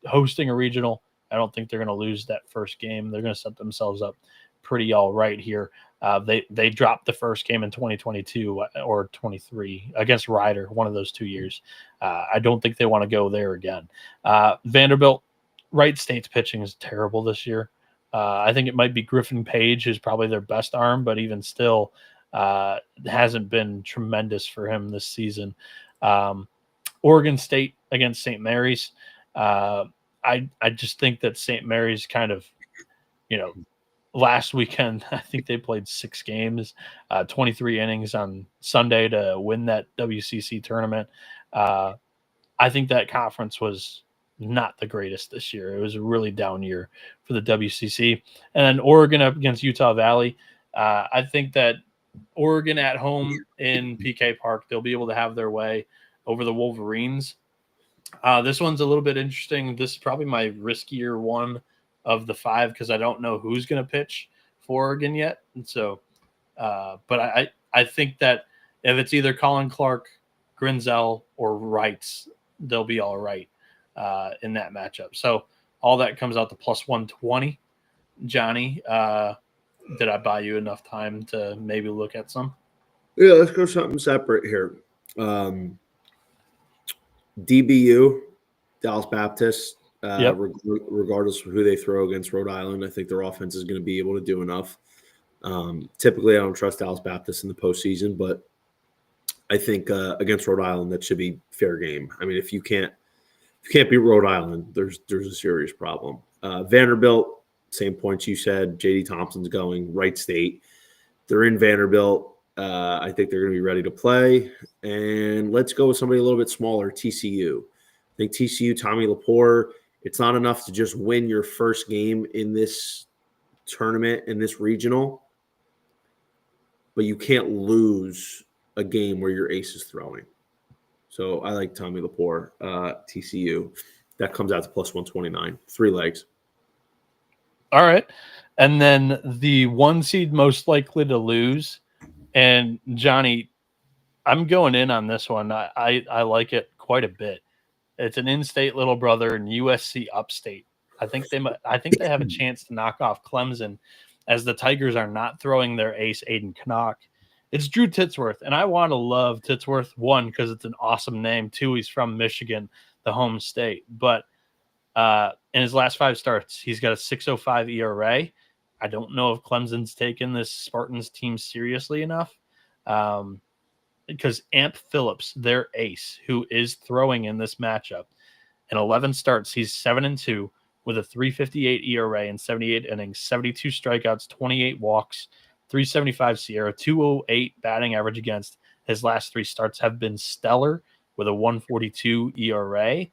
Hosting a regional, I don't think they're going to lose that first game. They're going to set themselves up pretty all right here. They dropped the first game in 2022 or 23 against Ryder, one of those 2 years. I don't think they want to go there again. Vanderbilt, Wright State's pitching is terrible this year. I think it might be Griffin Page, who's probably their best arm, but even still hasn't been tremendous for him this season. Oregon State against St. Mary's. I just think that St. Mary's kind of, last weekend, I think they played 6 games, 23 innings on Sunday to win that WCC tournament. I think that conference was not the greatest this year. It was a really down year for the WCC. And then Oregon up against Utah Valley. I think that Oregon at home in PK Park, they'll be able to have their way over the Wolverines. This one's a little bit interesting. This is probably my riskier one of the 5 because I don't know who's going to pitch for Oregon yet. And so, but I think that if it's either Colin Clark, Grinzel, or Wrights, they'll be all right in that matchup. So all that comes out to plus 120. Johnny, did I buy you enough time to maybe look at some? Yeah, let's go something separate here. DBU, Dallas Baptist, Yep. regardless of who they throw against Rhode Island, I think their offense is going to be able to do enough. Typically, I don't trust Dallas Baptist in the postseason, but I think against Rhode Island, that should be fair game. I mean, if you can't beat Rhode Island, there's a serious problem. Vanderbilt, same points you said. JD Thompson's going. Wright State, they're in Vanderbilt. I think they're going to be ready to play. And let's go with somebody a little bit smaller, TCU. I think TCU, Tommy Lepore, it's not enough to just win your first game in this tournament, in this regional, but you can't lose a game where your ace is throwing. So I like Tommy Lepore, TCU. That comes out to plus 129, 3 legs. All right. And then the 1 seed most likely to lose. And Johnny, I'm going in on this one. I like it quite a bit. It's an in-state little brother in USC Upstate. I think they have a chance to knock off Clemson, as the Tigers are not throwing their ace Aiden Knock. It's Drew Titsworth, and I want to love Titsworth, 1, because it's an awesome name. 2, he's from Michigan, the home state. But in his last 5 starts, he's got a 6.05 ERA. I don't know if Clemson's taken this Spartans team seriously enough, because Amp Phillips, their ace, who is throwing in this matchup, in 11 starts, he's 7-2 with a 3.58 ERA in 78 innings, 72 strikeouts, 28 walks, 375 Sierra, 208 batting average against. His last 3 starts have been stellar with a 142 ERA.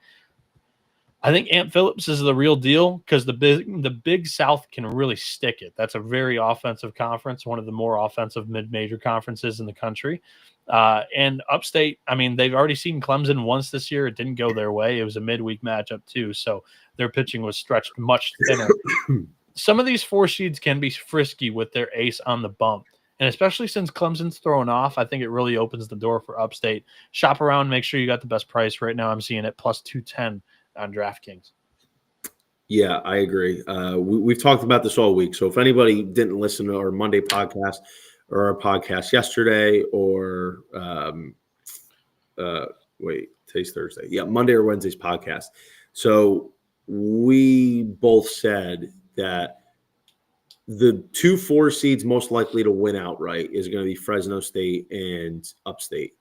I think Ant Phillips is the real deal because the Big South can really stick it. That's a very offensive conference, one of the more offensive mid-major conferences in the country. And Upstate, I mean, they've already seen Clemson once this year. It didn't go their way. It was a midweek matchup too, so their pitching was stretched much thinner. Some of these 4 seeds can be frisky with their ace on the bump. And especially since Clemson's thrown off, I think it really opens the door for Upstate. Shop around, make sure you got the best price. Right now I'm seeing it plus 210 on DraftKings. Yeah, I agree. We've talked about this all week. So if anybody didn't listen to our Monday podcast or our podcast yesterday or today's Thursday. Yeah, Monday or Wednesday's podcast. So we both said that the 2 4 seeds most likely to win outright is going to be Fresno State and Upstate.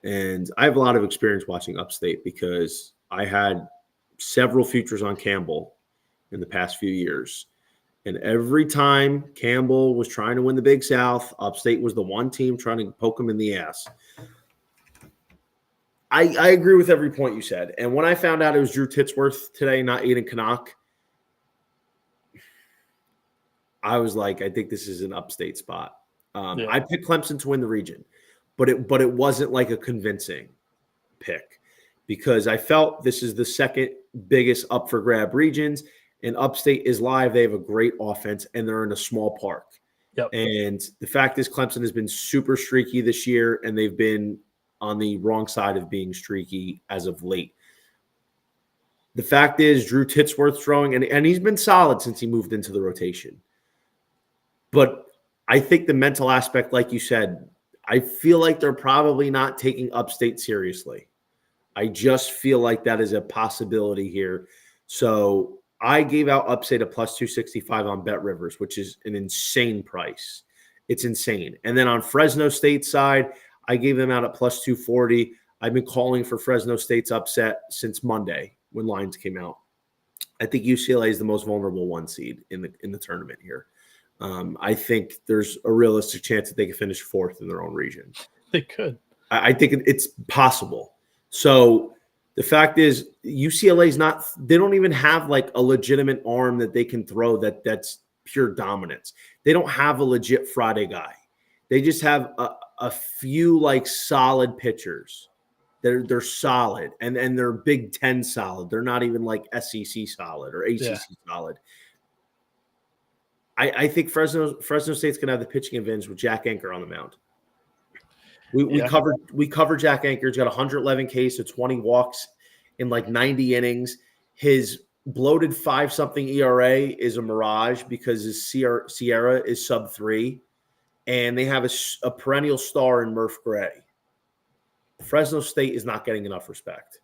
And I have a lot of experience watching Upstate because I had several futures on Campbell in the past few years. And every time Campbell was trying to win the Big South, Upstate was the one team trying to poke him in the ass. I agree with every point you said. And when I found out it was Drew Titsworth today, not Aiden Canuck, I was like, I think this is an Upstate spot. I picked Clemson to win the region, but it wasn't like a convincing pick because I felt this is the second biggest up for grab regions, and Upstate is live. They have a great offense, and they're in a small park. Yep. And the fact is Clemson has been super streaky this year, and they've been on the wrong side of being streaky as of late. The fact is Drew Titsworth throwing, and he's been solid since he moved into the rotation. But I think the mental aspect, like you said, I feel like they're probably not taking Upstate seriously. I just feel like that is a possibility here. So I gave out Upstate a plus 265 on Bet Rivers, which is an insane price. It's insane. And then on Fresno State side, I gave them out at plus 240. I've been calling for Fresno State's upset since Monday when lines came out. I think UCLA is the most vulnerable 1 seed in the tournament here. I think there's a realistic chance that they could finish 4th in their own region. They could. I think it's possible. So the fact is UCLA's not – they don't even have like a legitimate arm that they can throw that's pure dominance. They don't have a legit Friday guy. They just have a few like solid pitchers. They're solid, and they're Big Ten solid. They're not even like SEC solid or ACC solid. I think Fresno State's gonna have the pitching advantage with Jack Anchor on the mound. We covered Jack Anchor. He's got 111 Ks, so 20 walks in like 90 innings. His bloated 5-something ERA is a mirage because his Sierra is sub 3, and they have a perennial star in Murph Gray. Fresno State is not getting enough respect.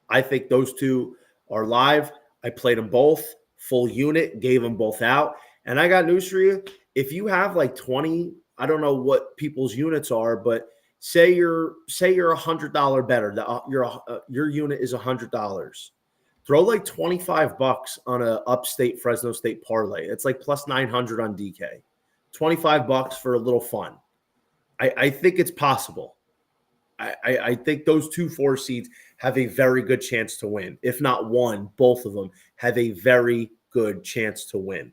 I think those two are live. I played them both. Full unit, gave them both out. And I got news for you. If you have like 20, I don't know what people's units are, but say you're $100 better. Your unit is $100. Throw like $25 on a Upstate Fresno State parlay. It's like plus 900 on DK. $25 for a little fun. I think it's possible. I think those 2 4 seeds have a very good chance to win. If not one, both of them have a very good chance to win.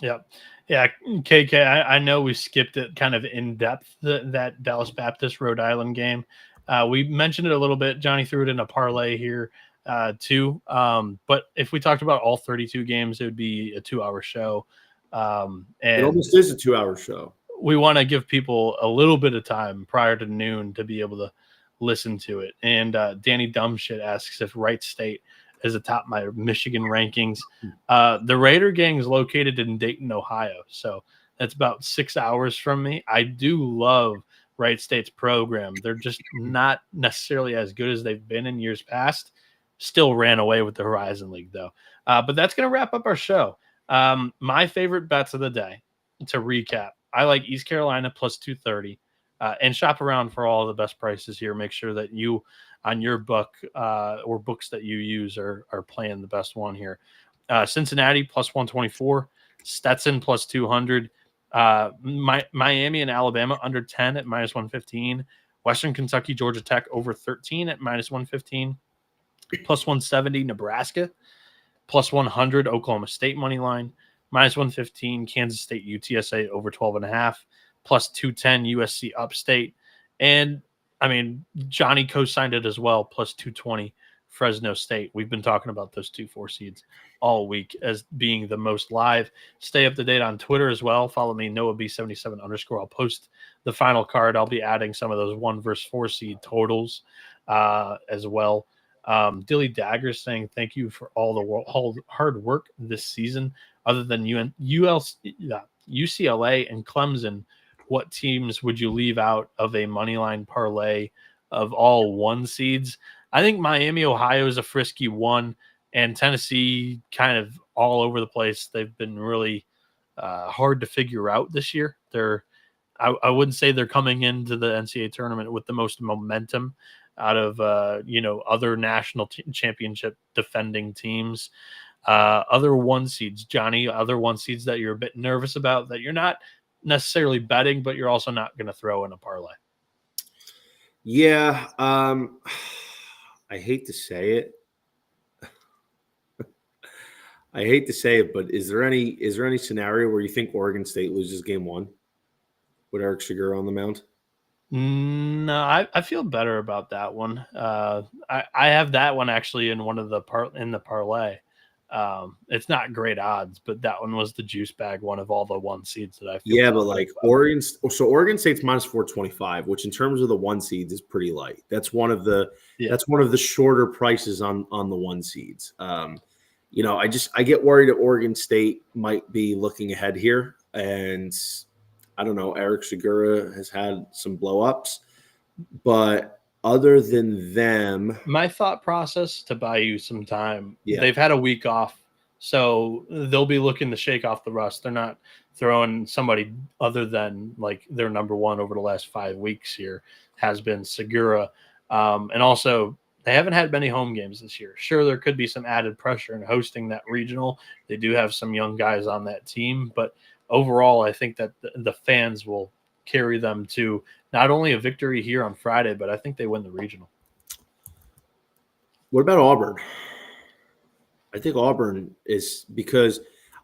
Yep. Yeah, KK, I know we skipped it kind of in depth, that Dallas Baptist Rhode Island game. We mentioned it a little bit. Johnny threw it in a parlay here too. But if we talked about all 32 games, it would be a 2-hour show. And it almost is a 2-hour show. We want to give people a little bit of time prior to noon to be able to listen to it. And Danny Dumbshit asks if Wright State is atop my Michigan rankings. The Raider gang is located in Dayton, Ohio. So that's about 6 hours from me. I do love Wright State's program. They're just not necessarily as good as they've been in years past. Still ran away with the Horizon League, though. But that's going to wrap up our show. My favorite bets of the day, to recap, I like East Carolina plus 230, and shop around for all the best prices here. Make sure that you, on your book or books that you use, are playing the best one here. Cincinnati plus 124, Stetson plus 200, Miami and Alabama under 10 at minus 115, Western Kentucky, Georgia Tech over 13 at minus 115, Plus 170, Nebraska. Plus 100, Oklahoma State money line. Minus 115, Kansas State UTSA over 12.5. Plus 210, USC upstate. And, I mean, Johnny co-signed it as well. Plus 220, Fresno State. We've been talking about those 2-4 seeds all week as being the most live. Stay up to date on Twitter as well. Follow me, NoahB77 _. I'll post the final card. I'll be adding some of those 1 versus 4 seed totals as well. Dilly Dagger saying thank you for all the hard work this season. Other than UCLA and Clemson, what teams would you leave out of a moneyline parlay of all 1 seeds? I think Miami, Ohio is a frisky 1, and Tennessee kind of all over the place. They've been really hard to figure out this year. I wouldn't say they're coming into the NCAA tournament with the most momentum out of other national championship defending teams. Other 1 seeds, Johnny, other 1 seeds that you're a bit nervous about that you're not necessarily betting, but you're also not going to throw in a parlay. Yeah, I hate to say it. But is there any scenario where you think Oregon State loses game 1 with Eric Segura on the mound? No, I feel better about that one. I have that one actually in one of the parlay. It's not great odds, but that one was the juice bag one of all the 1 seeds that I feel. Yeah, but like Oregon State's minus 425, which in terms of the 1 seeds is pretty light. That's one of the shorter prices on the 1 seeds. I get worried that Oregon State might be looking ahead here, and I don't know. Eric Segura has had some blow-ups, but other than them, my thought process to buy you some time. Yeah. They've had a week off, so they'll be looking to shake off the rust. They're not throwing somebody other than like their number 1 over the last 5 weeks here has been Segura, and also they haven't had many home games this year. Sure, there could be some added pressure in hosting that regional. They do have some young guys on that team, but overall, I think that the fans will carry them to not only a victory here on Friday, but I think they win the regional. What about Auburn? I think Auburn is because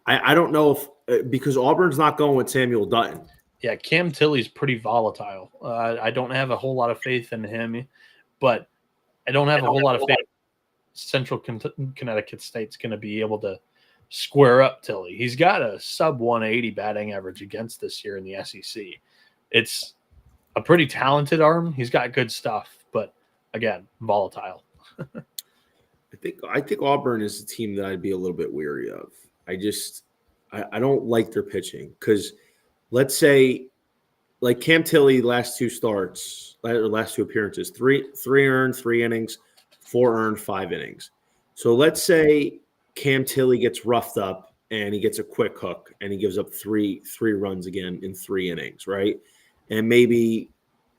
I don't know if because Auburn's not going with Samuel Dutton. Yeah, Cam Tilley's pretty volatile. I don't have a whole lot of faith in him, but I don't have a whole lot of faith Central Connecticut State's going to be able to square up Tilley. He's got a sub 180 batting average against this year in the SEC. It's a pretty talented arm. He's got good stuff, but again, volatile. I think Auburn is a team that I'd be a little bit weary of. I don't like their pitching because let's say like Cam Tilley last 2 appearances, three earned, 3 innings, 4 earned, 5 innings. So let's say Cam Tilley gets roughed up and he gets a quick hook and he gives up three runs again in 3 innings, right? And maybe,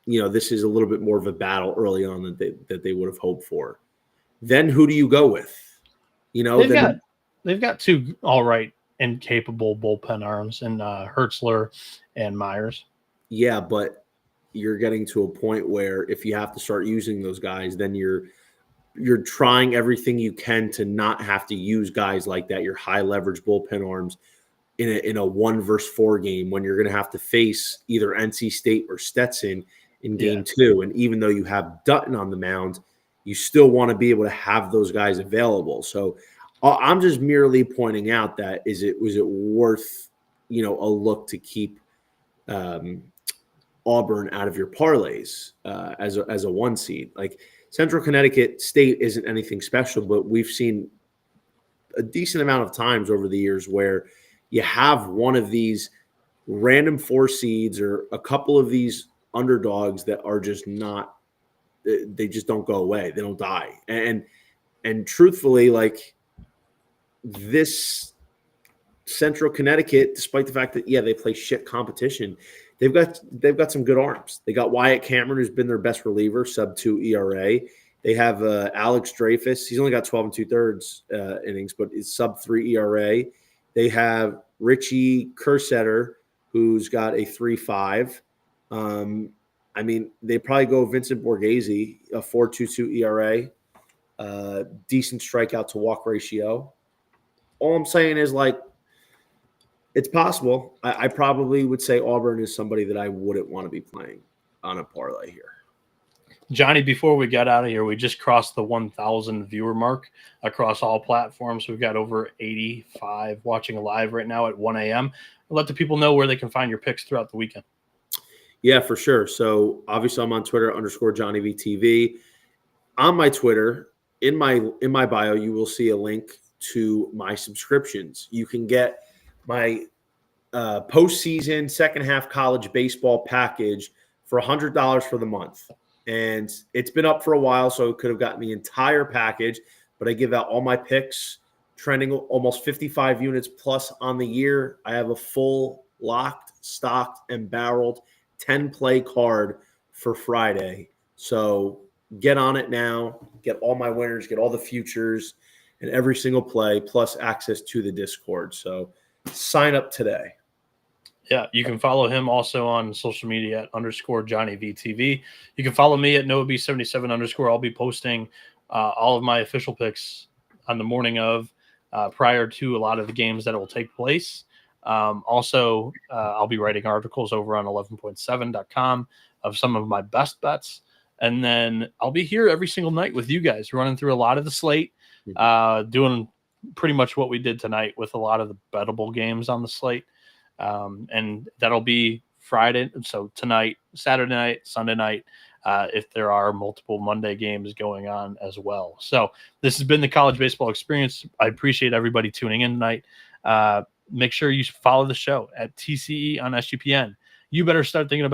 this is a little bit more of a battle early on that they would have hoped for. Then who do you go with? They've got 2 all right and capable bullpen arms in Hertzler and Myers. Yeah, but you're getting to a point where if you have to start using those guys, then you're trying everything you can to not have to use guys like that, your high leverage bullpen arms in a 1 versus 4 game when you're going to have to face either NC State or Stetson in game 2. And even though you have Dutton on the mound, you still want to be able to have those guys available. So I'm just merely pointing out that was it worth, a look to keep Auburn out of your parlays as a 1 seed. Like Central Connecticut State isn't anything special, but we've seen a decent amount of times over the years where you have one of these random 4 seeds or a couple of these underdogs that are just not, they just don't go away. They don't die. And truthfully, like this Central Connecticut, despite the fact that, they play shit competition, they've got some good arms. They got Wyatt Cameron, who's been their best reliever, sub 2 ERA. They have Alex Dreyfus. He's only got 12 2/3 innings, but it's sub 3 ERA. They have Richie Kersetter, who's got a 3.5. They probably go Vincent Borghese, a 4.22 ERA. decent strikeout to walk ratio. All I'm saying is, like, it's possible. I probably would say Auburn is somebody that I wouldn't want to be playing on a parlay here. Johnny, before we got out of here, we just crossed the 1,000 viewer mark across all platforms. We've got over 85 watching live right now at 1 a.m. Let the people know where they can find your picks throughout the weekend. Yeah, for sure. So obviously I'm on Twitter _JohnnyVTV. On my Twitter, in my bio, you will see a link to my subscriptions. You can get my postseason second half college baseball package for $100 for the month. And it's been up for a while, so it could have gotten the entire package, but I give out all my picks, trending almost 55 units plus on the year. I have a full locked, stocked, and barreled 10-play card for Friday. So get on it now, get all my winners, get all the futures and every single play, plus access to the Discord. So sign up today. Yeah, you can follow him also on social media at _JohnnyVTV. You can follow me at NoahB77 _. I'll be posting all of my official picks on the morning of, prior to a lot of the games that will take place. Also, I'll be writing articles over on 11point7.com of some of my best bets. And then I'll be here every single night with you guys, running through a lot of the slate, doing pretty much what we did tonight with a lot of the bettable games on the slate. And that'll be Friday. So tonight, Saturday night, Sunday night, if there are multiple Monday games going on as well. So this has been the College Baseball Experience. I appreciate everybody tuning in tonight. Make sure you follow the show at TCE on SGPN. You better start thinking about